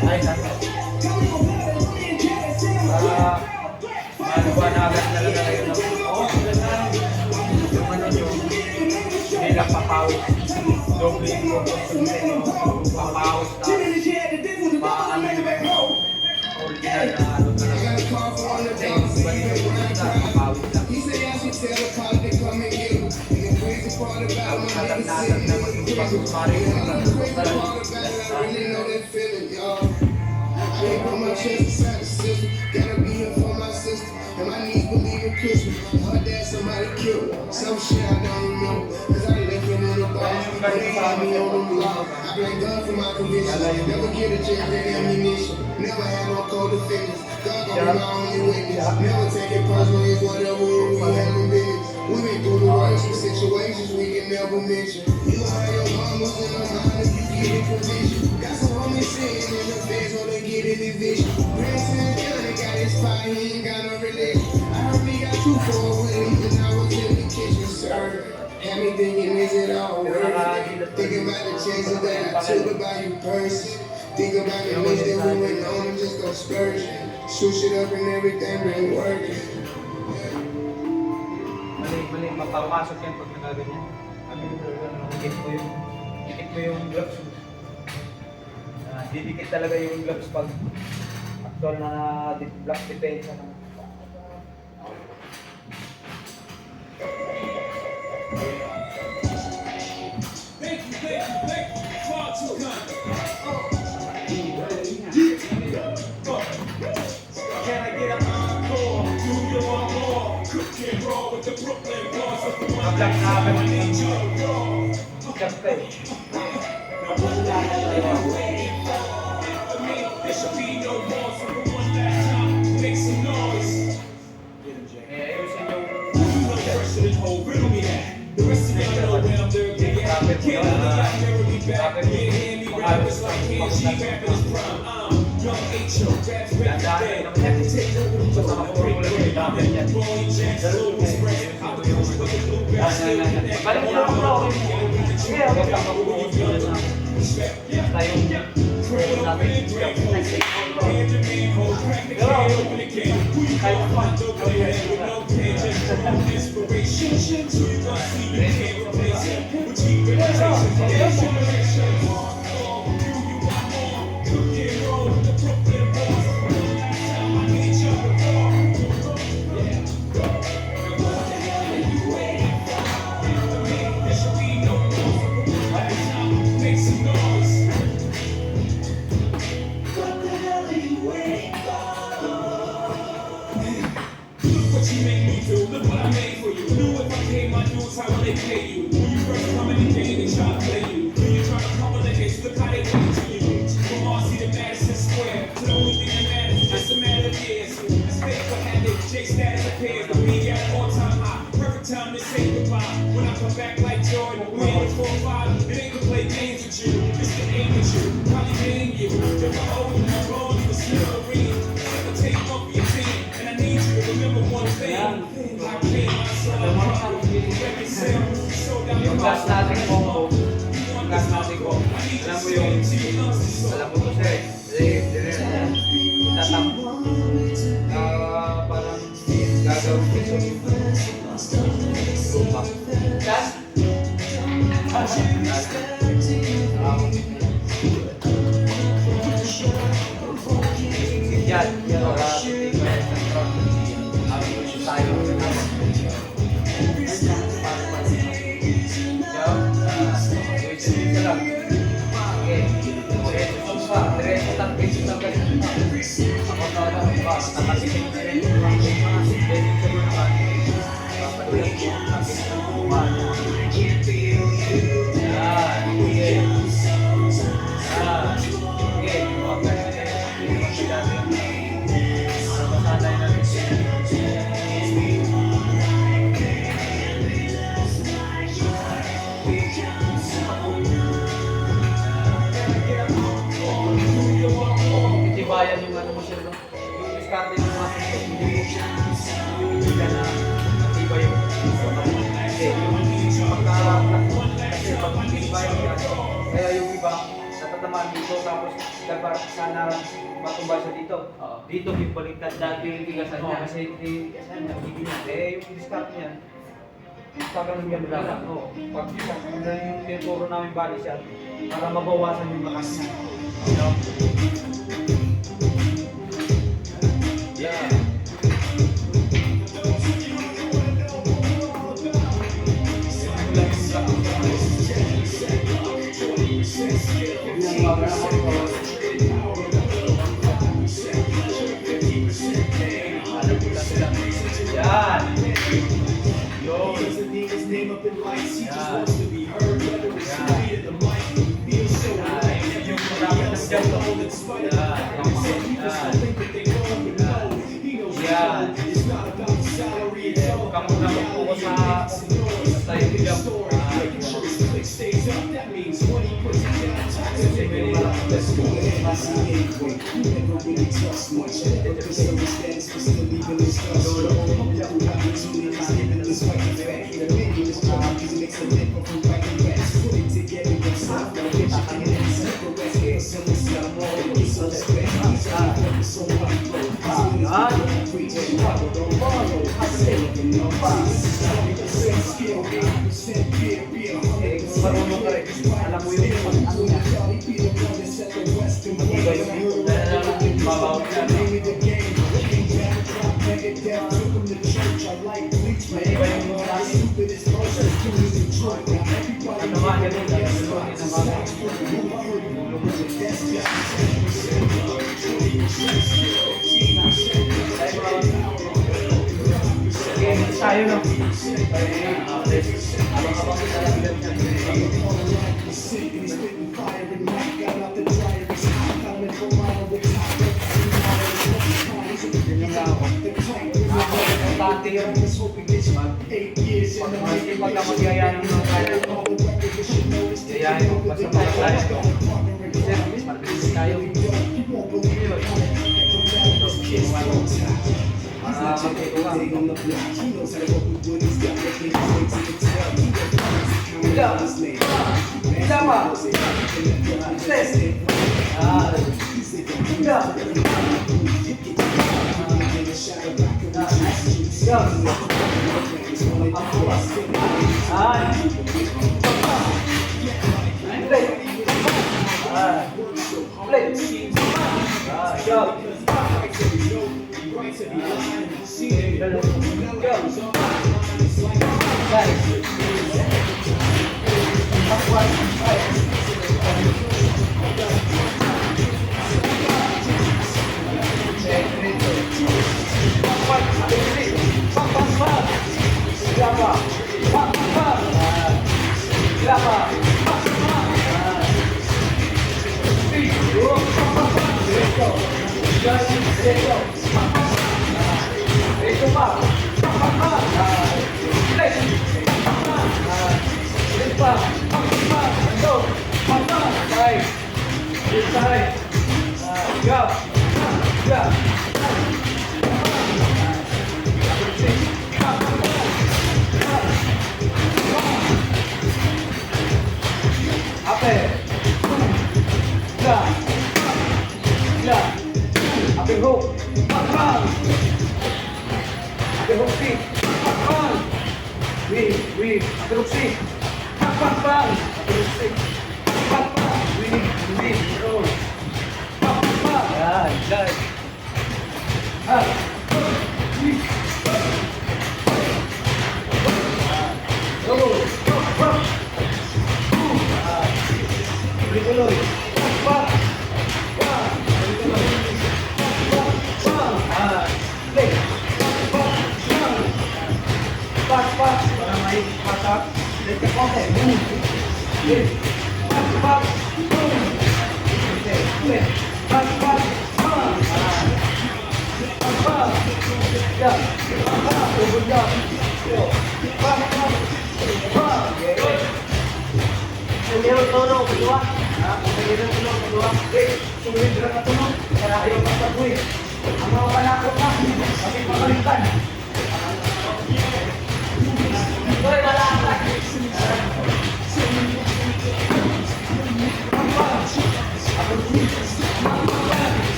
may maliwanagan na lang kayo ng yung ano yung nilang papawis. Doble yung papawis na paano yung original na ano talaga. Papawis lang. Natag-natag na mag-pag-pari yung some shit I don't know, cause I left it in the box. I blame God for my conviction. Never get a check for ammunition. Never had no code of fitness. God gon' be my only witness. Never take it personal, it's whatever we having business. We been through the worst of situations we can never mention. You had your mamas in the mind if you get in position. Got some homies sitting in the fence wanna get in the vision. Grandson Johnny got his spot, he ain't got no religion. I heard we got 2 for a win, and I was in the kitchen serving. Had me thinking, is it all worth it? Thinking about the chances that I took about you person. Think about the list that we went on and just go splurging. Shoot shit up and everything been working. Mali, mapapasok yan pag nagaganyan. Dikit mo yung gloves. Didikit talaga yung gloves pag actual na black depensa na. Thank you, far too kind. Can I get an encore? Do you want more? Cook and roll with the Brooklyn boys. Of the one that I need you to roll. Now one last time, waiting for me. There should be no more. So for one last time, make some noise. Get him, Jay. You know pressure this whole riddle me that. The rest of y'all know where I'm there. Can't believe I never be back. Yeah, hear me rappers like KG rapping his prime. Young H.O. raps ready to bed. Have to take over the floor. I'm a break bread. I'm in Rolling Jacks, Slow Express. I'm the coach with the bluegrass. Balik mo lang bro. Sige, okay lang ako. Make some noise. Look what you made me do, look what I made for you. Knew if I paid my dues, how will they pay you? When you first come in the game, they try to play you. When you try to come in the case, look how they wait to you. From RC to Madison Square, to the only thing that matters is just a matter of years. That's fake for habit, J status appears, but we got an all-time high. Perfect time to say goodbye. When I come back like Jordan, we ain't 4-5. It ain't to play games with you, it's to aim at you. Probably hitting you. If I owe you wrong, you can still ring. Never take off your team, and I need you to remember one thing. I came myself, record sales, sold out Yung gas natin combo, yung gas natin combo, alam mo yung, alam mo to sir, itatap, parang gagawin ko lumpak. Gas? Yan, tayo. Itibayan yung ano mo siya, no? Yung diskarte ng mga hindi ka na matibay yung kasi pag itibayan ka, kaya yung iba natatamaan dito tapos dapat sana matumba siya dito. Dito bibaliktad dati yung tigasan niya kasi tigasan niya, yung diskarte niya tagang yan lang. Pag yung tinuturo namin body shot para mabawasan yung lakas niya. Yeah. Let's go ahead and see anyway. You never really trust much. Purpose of the status was still leaving this stuff. So the whole humble opportunities given this white effect. The menu is trying to mix a different from writing backs. Put it together yourself. Now get your hand in the separate. Give someone some more. Get some respect. Focus on what you do. As soon as you preach, you follow, don't follow. I say, you know, 100% skill, 80% fear, real 100% Marunong ka rin. Alam mo yung ano niya. Babaw ka na. Ano nga ganun? Tayo no? Habang kita lang pagka magyaya ng mga kaya yayahin mo basta mga kaya kasi mabilis tayo para magkikuha sama step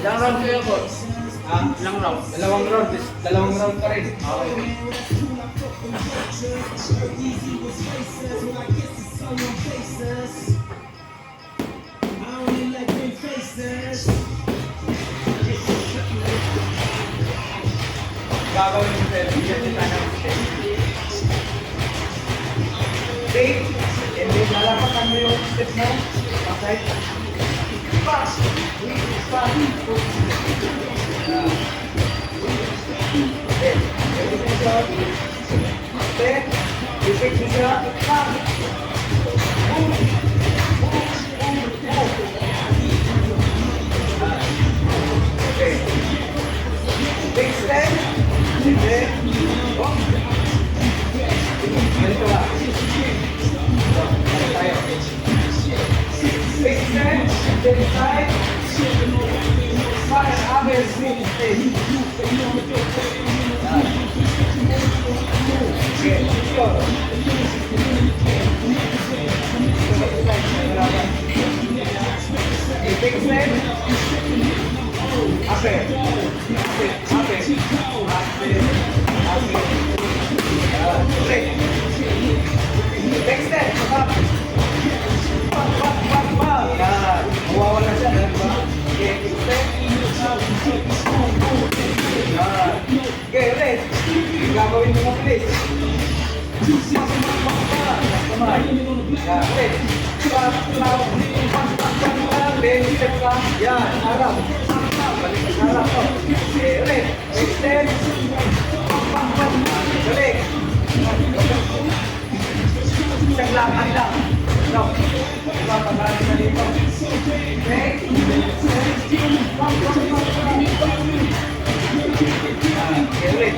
Ilang round kayo, boss? Ilang round? Dalawang round ka rin. Okay. Gagawin mo sa bigyan kita ng step. Take, and then lalapakan mo yung step mo. Pasay. Pass! Pass! Then, everything is out. Step. Okay. Oh. Ganito ba? So, ano tayo? Big step, then side. Fire, abel, smooth, stay. Okay, go. Big step. Ape. Break. Big step. Up. Yan. Mawawala siya. Diba? Okay, big step. Yan. Okay, ulit. Gagawin mo mabilis. Kamay. Yan, ulit. Then step ka. Yan, harap. Balik sa harap. Okay, ulit. Big step. Balik. Isang lakad lang. No. Pagkakalin na dito. Okay. Okay, ulit.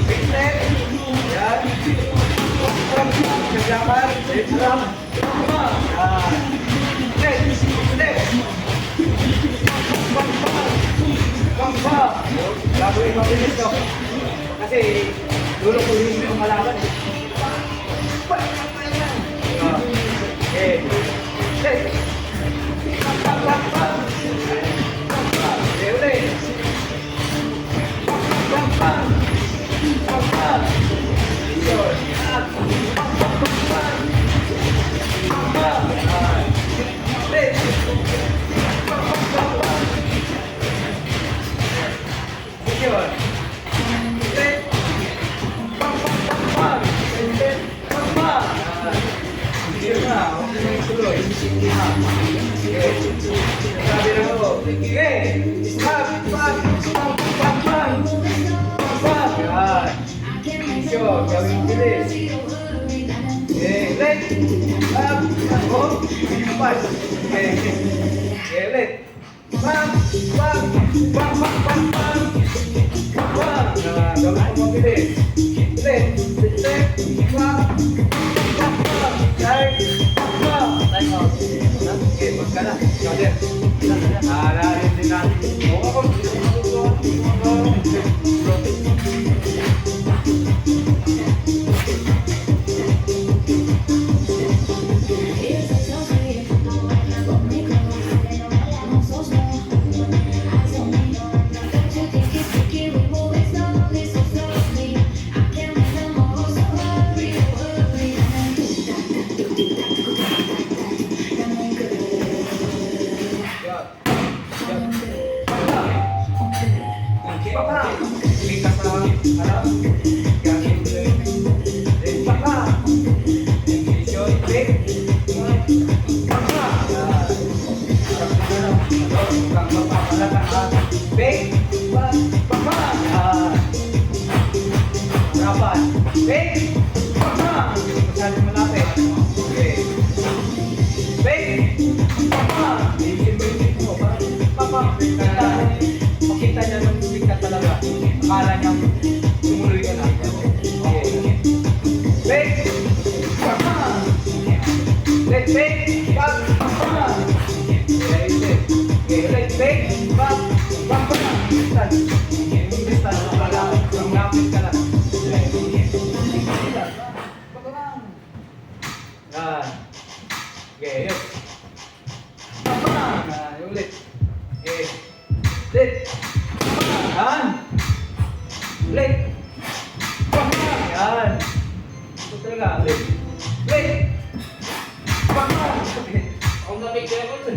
Big step. Yan. Isang lakad. Big step. Yan. Step. Bamba. Gagawin mabilis to. Kasi dulo ko yung kalaban. Okay. Step. Okay, ulit. Gawin bilis. Okay, ulit. Up. Oh. Pas. Okay. Okay, ulit. Bam. Bam. Bam. Bam. Bam. Bam. Bam. Gawin mo bilis. Ulit. Step. Bam. Bam. Bam. Right. Bam. Time out. Okay, magka na. Kader. Alarin din natin. Makita niya nung tuwing ka talaga. Akala niya tumuloy ka na. Okay. Wait! Papa! Wait, wait! Pap! Papa! Okay, wait, pap! Papa! Distance. Distance. Lapit ka lang. Yan. Okay, yun. Papa! Ulit. Okay. Ulit. Yan. Ulit. Yan. Ito talaga. Ulit. Ulit. Ako na-picture ko dun.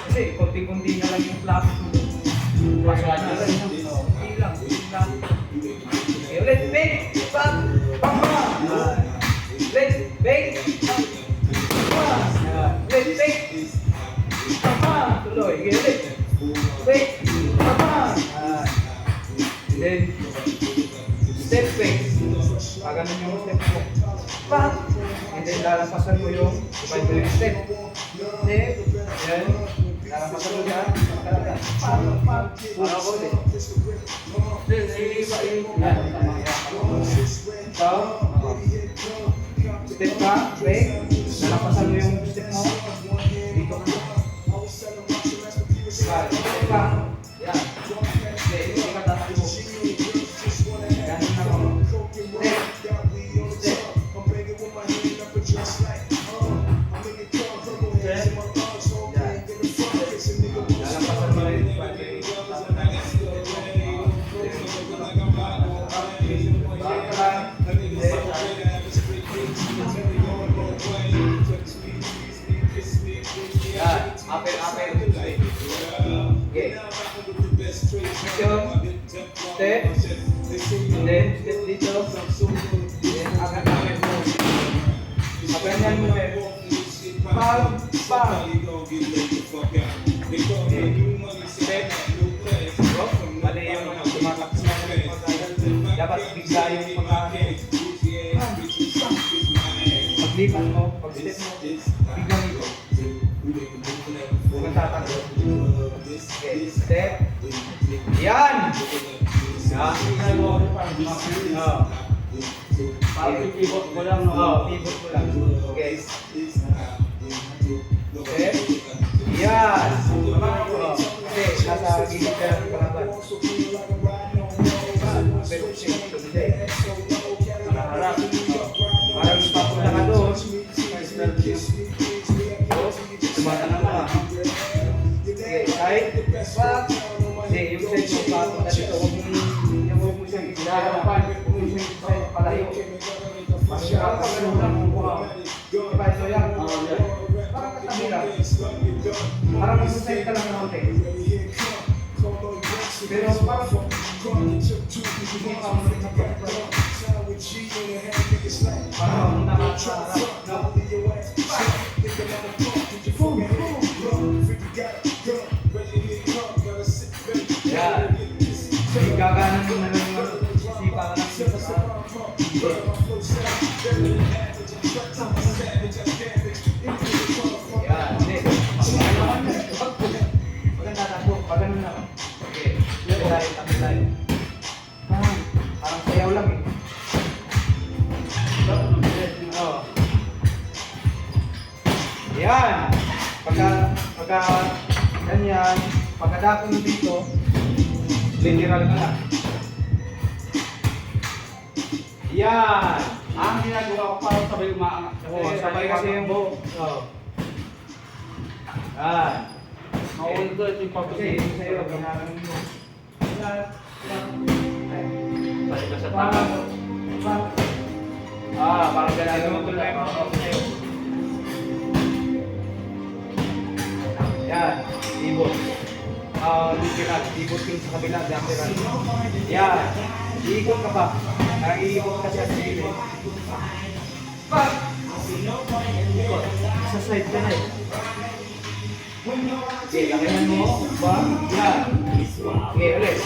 Kasi konti-konti na lang yung flap. Pasok na lang. Hindi lang. Okay, ulit. Ulit. Pap. Papa. Ulit. Ulit. Ulit. Ulit. Papa. Tuloy. Ulit. Ulit. Papa. Then, step fix. Paganon yung step mo. Pap. And then, lalampasan mo yung 5 step. Step. Yan. Nalampasan mo siya. Ano ko ulit? Yan. So, step ka, break. Nalampasan mo yung step mo. Dito ka. Step ka. Yan. Hindi ka tatakbo. Ganun na ako. Step. Step. Nalampasan mo rin. Yan. Apel. Okay. Step. Then, step dito. Then, agad mo. Aganyan mo eh. Pag. Step. Mali yung tumatakbo na. Dapat bigla yung pagkain. Paglipat mo, pag-step mo, biglang ito. Huwag tatakbo. Okay, step. Yan! Parang pivot ko lang, no? Oo, pivot ko lang. Okay. Step. Yan! Kasi nasa gilid ka ng kalaban. Nakaharap. Parang papula ka doon. Tumata na mga. Okay, side. Hindi, yung side mo papula dito. Huwag mo siyang isalapan. Huwag mo siyang side palayo. Parang pagano lang kung buha. Diba ito yan? Parang katabi lang. Parang isaside ka lang ng konti. Pero parang hindi ka mo rin napagpapalok. Parang nakaharap. Yan. Gaganan mo na lang yung sisipa ka ng sisa. Yan. Hindi. Maganda tapo. Pagano na. Okay. Tabi-tabi. Parang sayaw lang eh. Oh. Yan. Pagka ganyan, pagkadako mo dito, literal ka lang. Yan. Ang ginagawa ko parang sabay umaangat. Sabay kasi yung buhok. Oh. Yan. Maulit ko ito yung pagkasin. Kasi sa'yo, ginagawa mo. Balik ka sa tama. Parang ganyan mo tuloy mo. Yan, ibot. Literal, ibot yung sa kabila, lateral. Yan, iikot ka pa. Parang iikot ka siya sa gilid. Pag! Ikot. Sa side ka na eh. Okay, lakihan mo. Pag! Yan. Okay, ulit.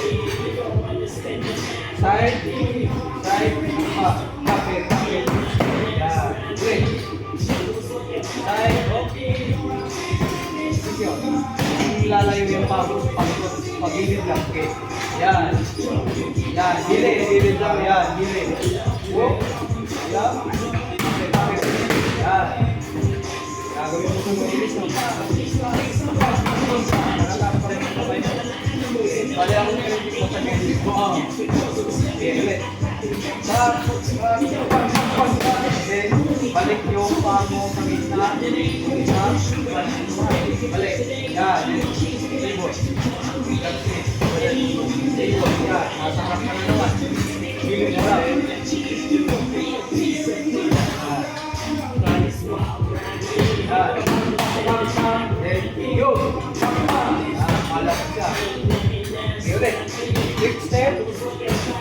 Side. Pag! Kapit. Yan. Ulit. Side. Ilalayo yung pag-gilid lang. Okay. Yan. Yan. Gilid lang. Yan. Gilid. Whoop. Yan. Yan. Gagawin mo itong mabilis ng bali ako nililig mo sa gilid mo. Okay. Ulit. Balik yung paa mo sa gitna. Balik. Yan. Ibot. Ibot. Yan. Nasa harap ka na naman. Gilid mo lang. Yan. Yun. Malapit ka. Okay, ulit. Quick step. Quick step.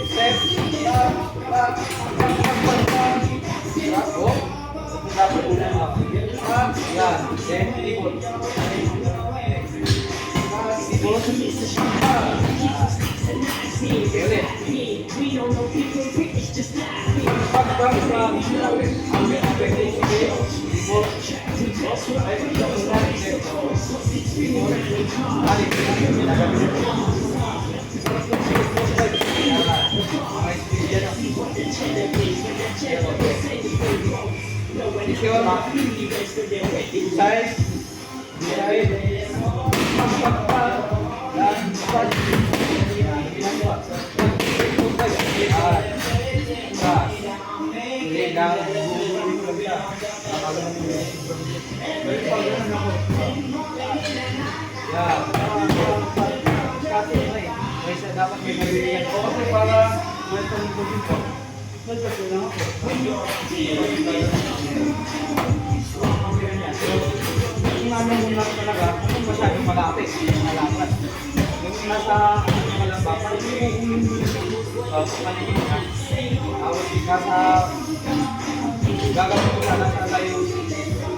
Step. Yan. Then, ikot. Ikot. Okay, ulit. Dapat may nabilihan ko kasi para welcome ko dito. Yung ano mo lang talaga, kung masyadong malapit, malapat. Yung nasa malamba, parang yung paligid na. Tapos nasa gagawin ko sana sa tayo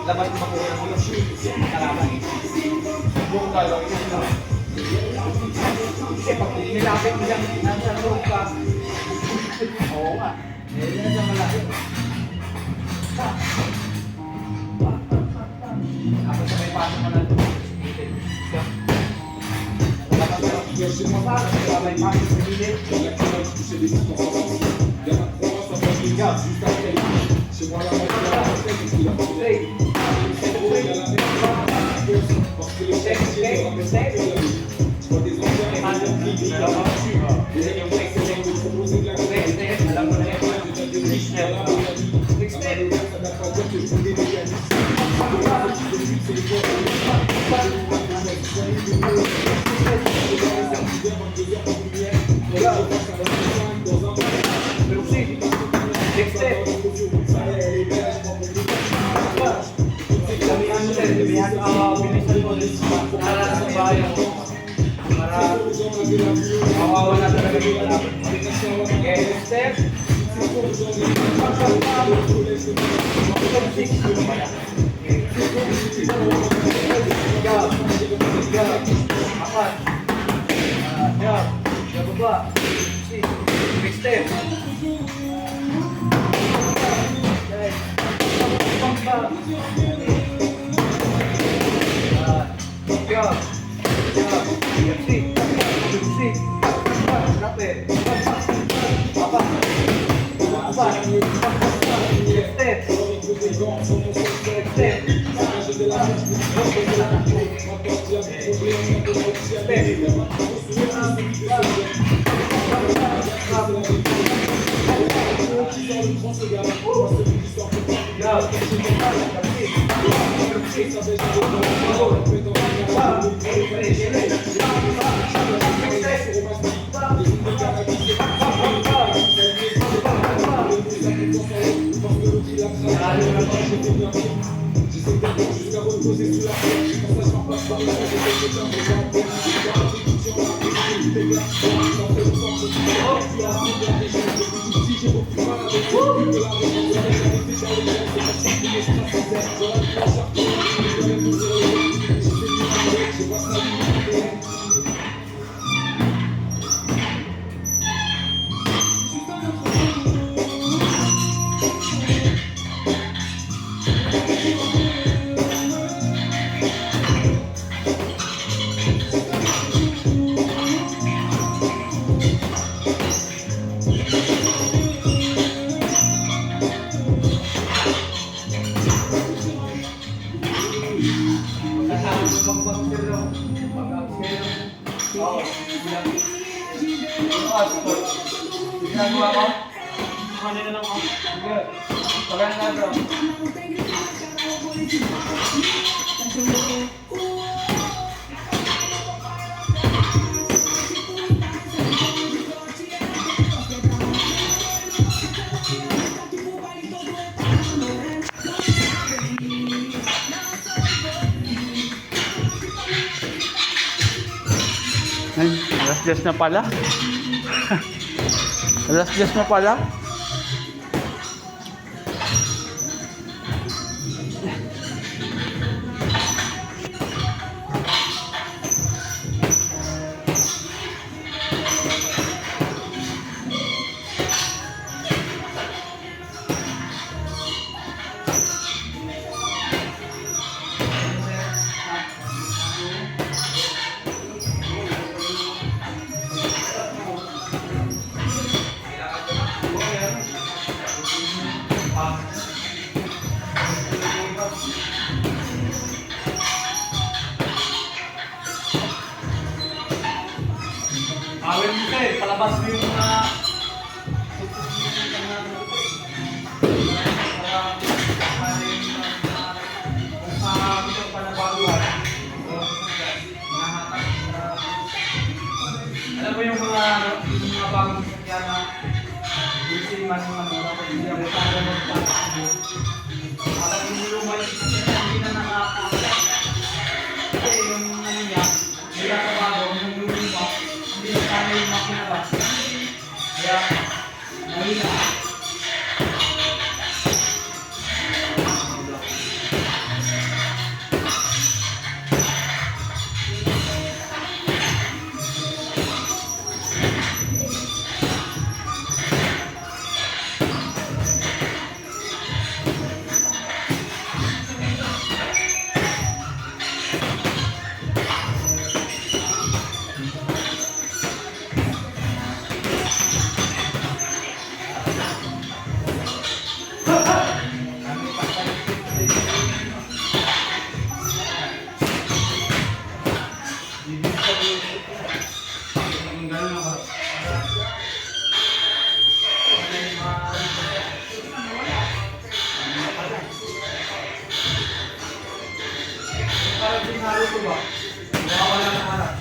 labas na makuha mo yun. Salamat. Buong gagawin yun. Kasi pag nilapit mo lang, nasa loob ka. Oo nga. Hindi na siya malapit. Tapos sa may pasok mo lang. Sa may pasok sa gilid. Alas 10 na pala. Alas 10 na pala. Ilabas mo yung mga tutusin na alam mo yung mga bagong sakyan na busy man hindi ang tanda mo patakbo. Alam mo yung lumay hindi na nakakakita. Kasi yung ano niya, hindi na kabago, yung luma, hindi na kaya yung makina ba. Kaya, mahina. Parang pinalo ko ba? Nawawala ng harap.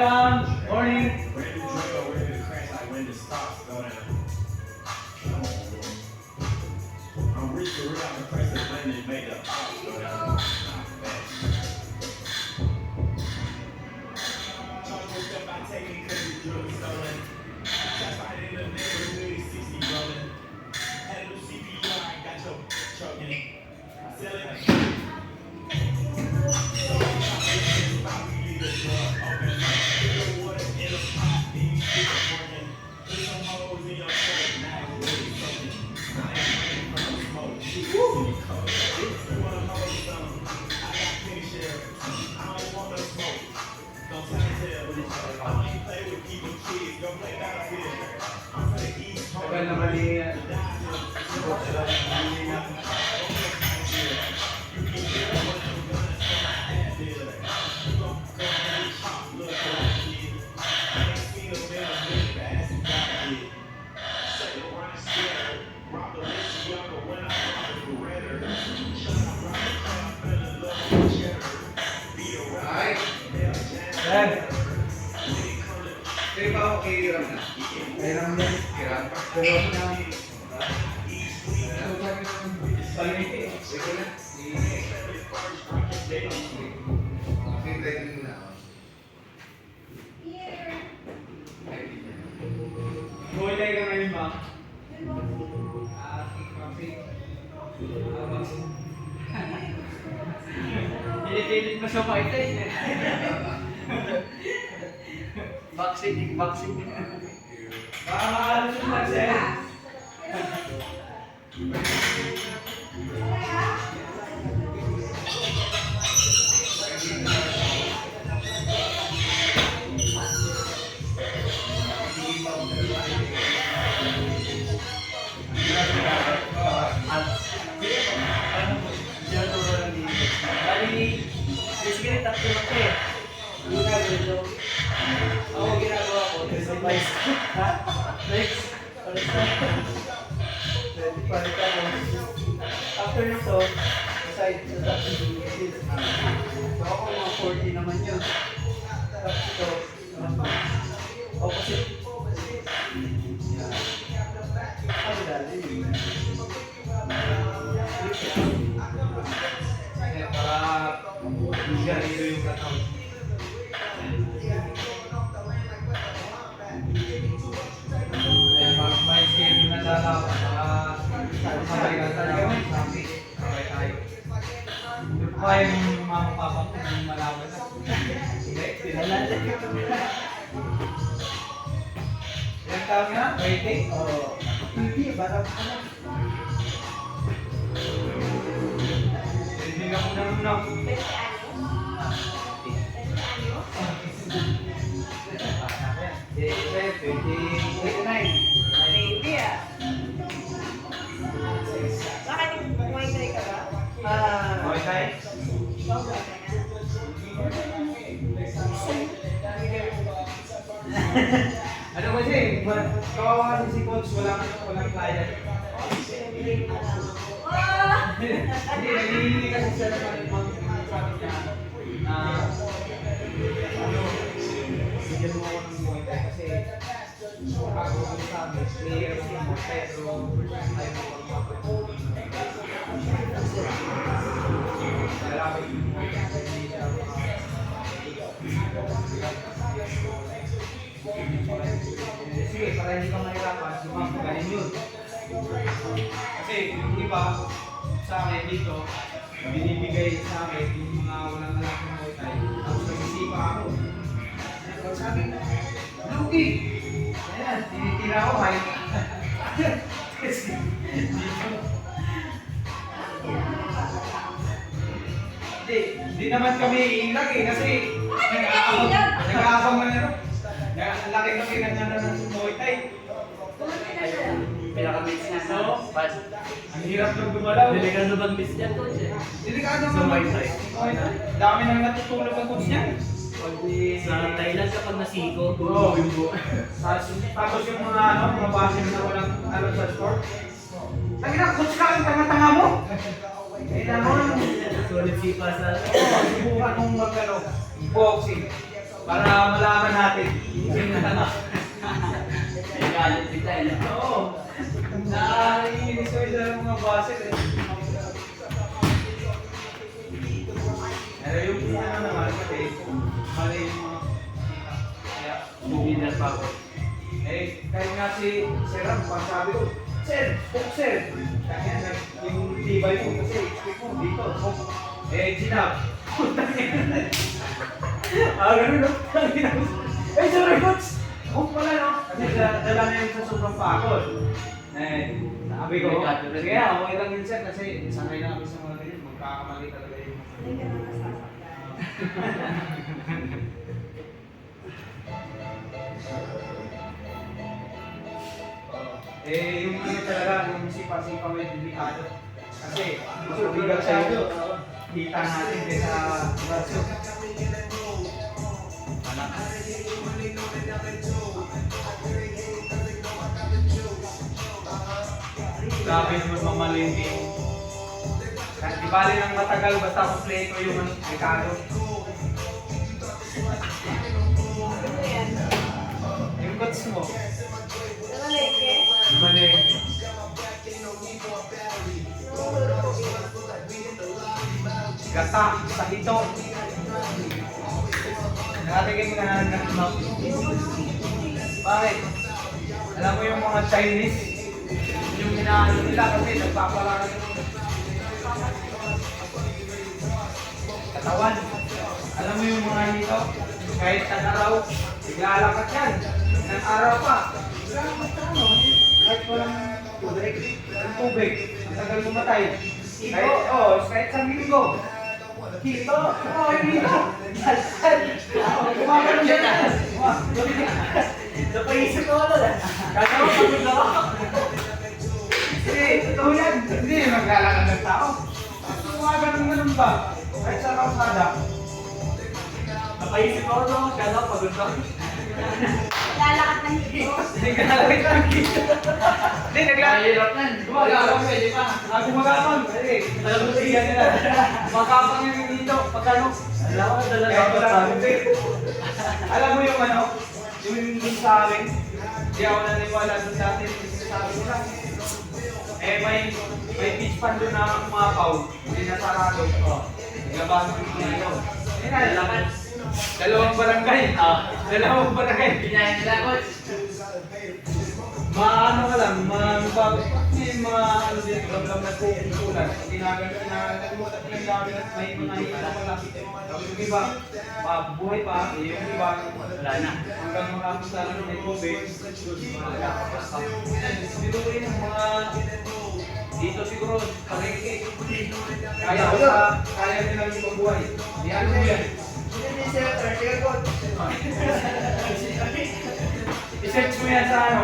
Morning. Brand new Draco ready to crash like when the stocks go down. I'm rich for real, I'm the price of blended, made the ops go down. Charge with them by taking cause the drugs stolen. Shots fired in the neighborhood, 60 rolling. Had a new CPR, got your choking. Selling a Tagal naman ni... Dad! Kaya ba ako kairam na? Kairam na. Kairam pa. Pero na. Palimiti. Sige na. Hintay din na. Buhay ka ngayon ba? Pinipilit mo siya makita eh. Boxing, kickboxing. Baka makakalos yung Marcel. Bali, sige, tatlo na ko eh. Ako ginagawa ko, exercise. Ha? Next. Palit ako. After nito, aside sa tatlo, so ako mga 40 naman yun. Tapos ito, opposite. Ang dali. Para ganito yung katawan. May schedule na lalaban. Sabay ka talaga. Sabay tayo. Pa yung mga papa ko yung malaban na. Hindi, pinalala. Ilang taon nga? 20? Oo. Hindi, batang ano. Hindi ka muna muna. Ano kasi, kawawa kasi si Coach, walang client. Hindi, naghihingi kasi siya naman yung mga sabi niya na bigyan mo ako ng Muay Thai kasi ako yung sabi, player kasi mo pero first time mo pag-mapag nalaman yung Muay Thai hindi siya sige, para hindi ka mahirapan, sumapagaling yun. Kasi yung iba sa akin dito, binibigay sa akin yung mga walang alam ng Muay Thai. Tapos nagsisipa ako. Sabi, Lugi! Ayan, tinitira ako kahit. Kasi dito. Hindi naman kami iilag eh kasi nag-aabang na ano. Laki-laki na nga na ng Muay Thai. Pinaka-mix niya sa bus. Ang hirap nang gumalaw. Delikado bang miss niya, Coach eh? Delikado Sa Muay Thai. Dami nang natutulog ang coach niya. Sa Thailand kapag nasiko, Oo. Tapos yung mga ano, mga basin na walang alam sa sport. Tangina, coach ka, ang tanga-tanga mo. Kailangan mo sulit sipa sa subukan mong mag-ano, boxing. Para malaman natin. Sino na na. May galit bigla eh. Oo. Naiinis ko yung mga buzzer eh. Pero yung ano naman kasi, mali yung mga kaya buminas pa ako. Eh, kahit nga si Sir Ram, pag sabi ko, Sir, boxer! Kaya yung tibay ko kasi, expect mo dito, Ginab. Ganun no? Sorry coach! Pala no? Kasi dala na yun sa sobrang pakot. Sabi ko, sige okay lang yun sir kasi sanay na kami sa mga ganyan, magkakamali talaga yun. Yung ano talaga, yung sipa-sipa mo yung delikado. Kasi, mas mabigat sa'yo. Kita natin kaysa braso. Anak. Grabe naman mamalindi. Kahit di bali ng matagal, basta kompleto yung ano, delikado. Yung coach mo. Mali. Gata, sa hito. Nakatingin mo na map. Bakit? Alam mo yung mga Chinese, yung hinaano nila kasi nagpapalaki ng katawan. Alam mo yung mga hito, kahit tag-araw, iglalakat yan. Ng araw pa. Kahit walang tubig, matagal bumatay. Kahit sa linggo. Hito? Oo, yung hito. Gumagano siya na. Napaisip ko ano lang. Kaya mo, pagod na ako. Hindi, totoo yan. Hindi, maglalakad ng tao. Gumagano ba? Kahit sa kausada. Napaisip ko ano, kaya ako pagod na ako. Lalakad ng hito. Hindi ka nalagay ng hito. Hindi, naglalakad na. Gumagapang, pwede pa. Gumagapang, pwede. Alam mo siya nila. Magapang yung hito. Pagkano? Alam ko, dalaga sa amin. Alam mo yung ano, yung dun sa amin, hindi ako naniwala dun dati, sabi ko lang. May pitch pan dun na umapaw, hindi nasarado. Naglabahan ko yung dito. Nalalaman. Dalawang barangay. Dalawang barangay. Pinayan nila, coach. Maano ka lang, may mga ano dito, ramdam na po, tulad. Kinakalimutan ko lang dami at may mga hita pala. Tapos yung iba, buhay pa, yung iba, wala na. Hanggang makapos na lang may tubig, dito rin ang mga, dito siguro, palengke. Kaya nila yung pagbuhay. Yan mo yan. I-search mo yan sa ano,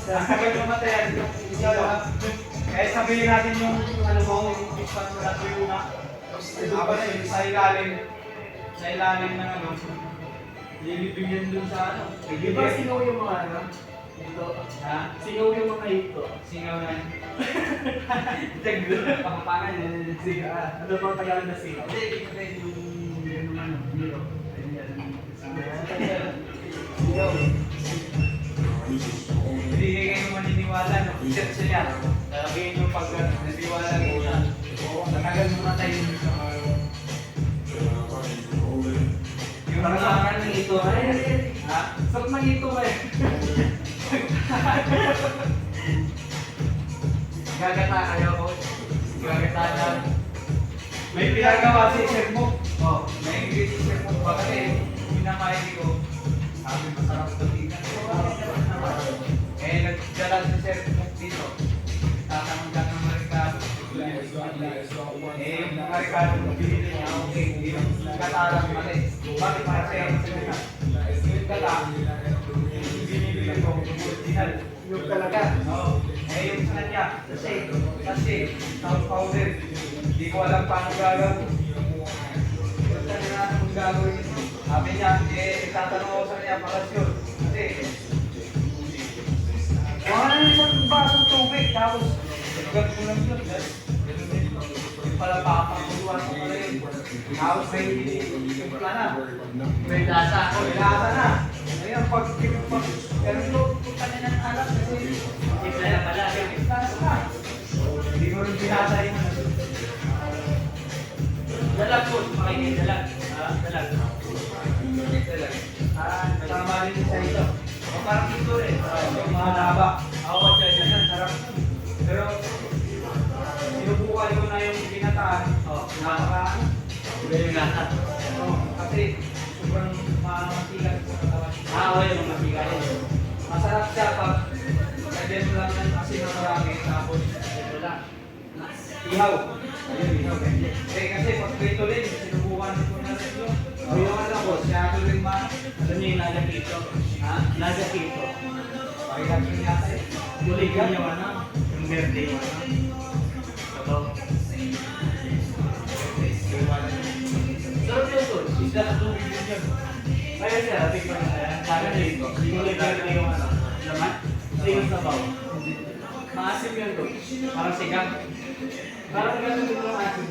sa kapag mamatayan. Kaya sabihin natin yung ano mo, yung pispan mo natin yung una. Tapos sa ilalim ng ano, lilibigyan dun sa ano. Di ba singaw yung mga ano? Ito. Ha? Singaw yung mga ito. Singaw na. Tagdo. Pakapangan. Ano bang Tagalog na singaw? Yung ano, nilo. Hindi kayo maniniwala, no? Search niya. Sabihin nyo pag naniwala kayo na. Oo, natagal mo na tayo. Yung mga ng ito, ha? Saan man ito eh? Gagata kayo, coach. Gagata na. May pinagawa si Sir Mo. May English si Sir Mo. Bakit pinakain ko? Sabi masarap ito tingnan. Nagdala si Sir Mo dito. Tatanong lang ng Marikado. Yung Marikado, pinili niya. Okay, yung katarang mali. Bakit para sa'yo ang sila? Yung kata, binibili ko, original. Yung talaga. Yung sa kanya, kasi, house powder. Hindi ko alam paano gagawin. Yung sa kanya kung gagawin ito. Sabi niya, tatanong ako sa kanya, palasyon. Kasi, wala na isang basong tubig, tapos, nagag ko lang yun. Yung pala papakuluan ko pala yun. Tapos may timpla na. May lasa. May lasa na. Ngayon, pag pero ito, punta na ng alam kasi Timpla na pala. lasa na. Hindi ko rin binasa yun. Dalag po, makinig, dalag. Dalag. Tama rin sa ito. O parang ito rin. Yung mga laba. Ako, dyan. Sarap. Pero, sinubukan ko na yung ginataan. Napaka, Iba yung lasa. kasi sobrang matigas sa katawan. Okay, yung mabigayin. Masarap siya pag lagyan mo lang ng asin na marami. Tapos, ito lang. Ihaw. Ayun, ihaw. Eh, kasi pag prito rin, sinubukan ko na rin ito. Yung alam ko, siya rin Alam niyo yung nagakito? Ha? Nagakito. Pakilap ko yata eh. Tuligan yung ano, yung verde yung ano. Ito. Sarap yun to. Isda sa tubig yun yun. Kaya siya, tingnan mo siya. Sabi dito. Tuligan yung ano. Laman? Tingnan sa baw. Maasim yun to. Parang sigang. Parang ganun din yung asim.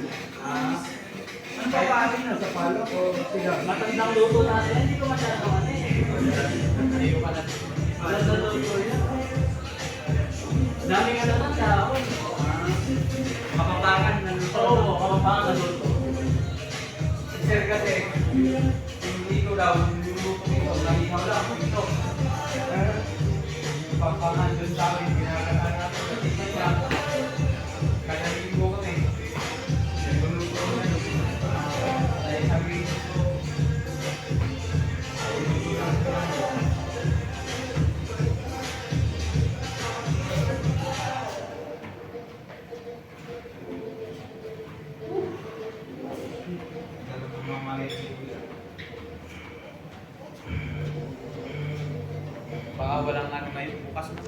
Ano ba paalim na sa palo o sigang? Matandang luto natin. Hindi ko masyado ano eh. Hindi ko pala. Matandang luto yun. Daming ano na tao. Kapapangan ng luto. Oo, kapapangan na luto. Sir kasi, hindi ko daw niluluto ito. Nalinaw lang ito. Kapapangan dun sa amin. Ginagalaan natin. Kasi siya, kada linggo ko eh. Niluluto ko na yun. Dahil sabi ko, baka walang ano may bukas na.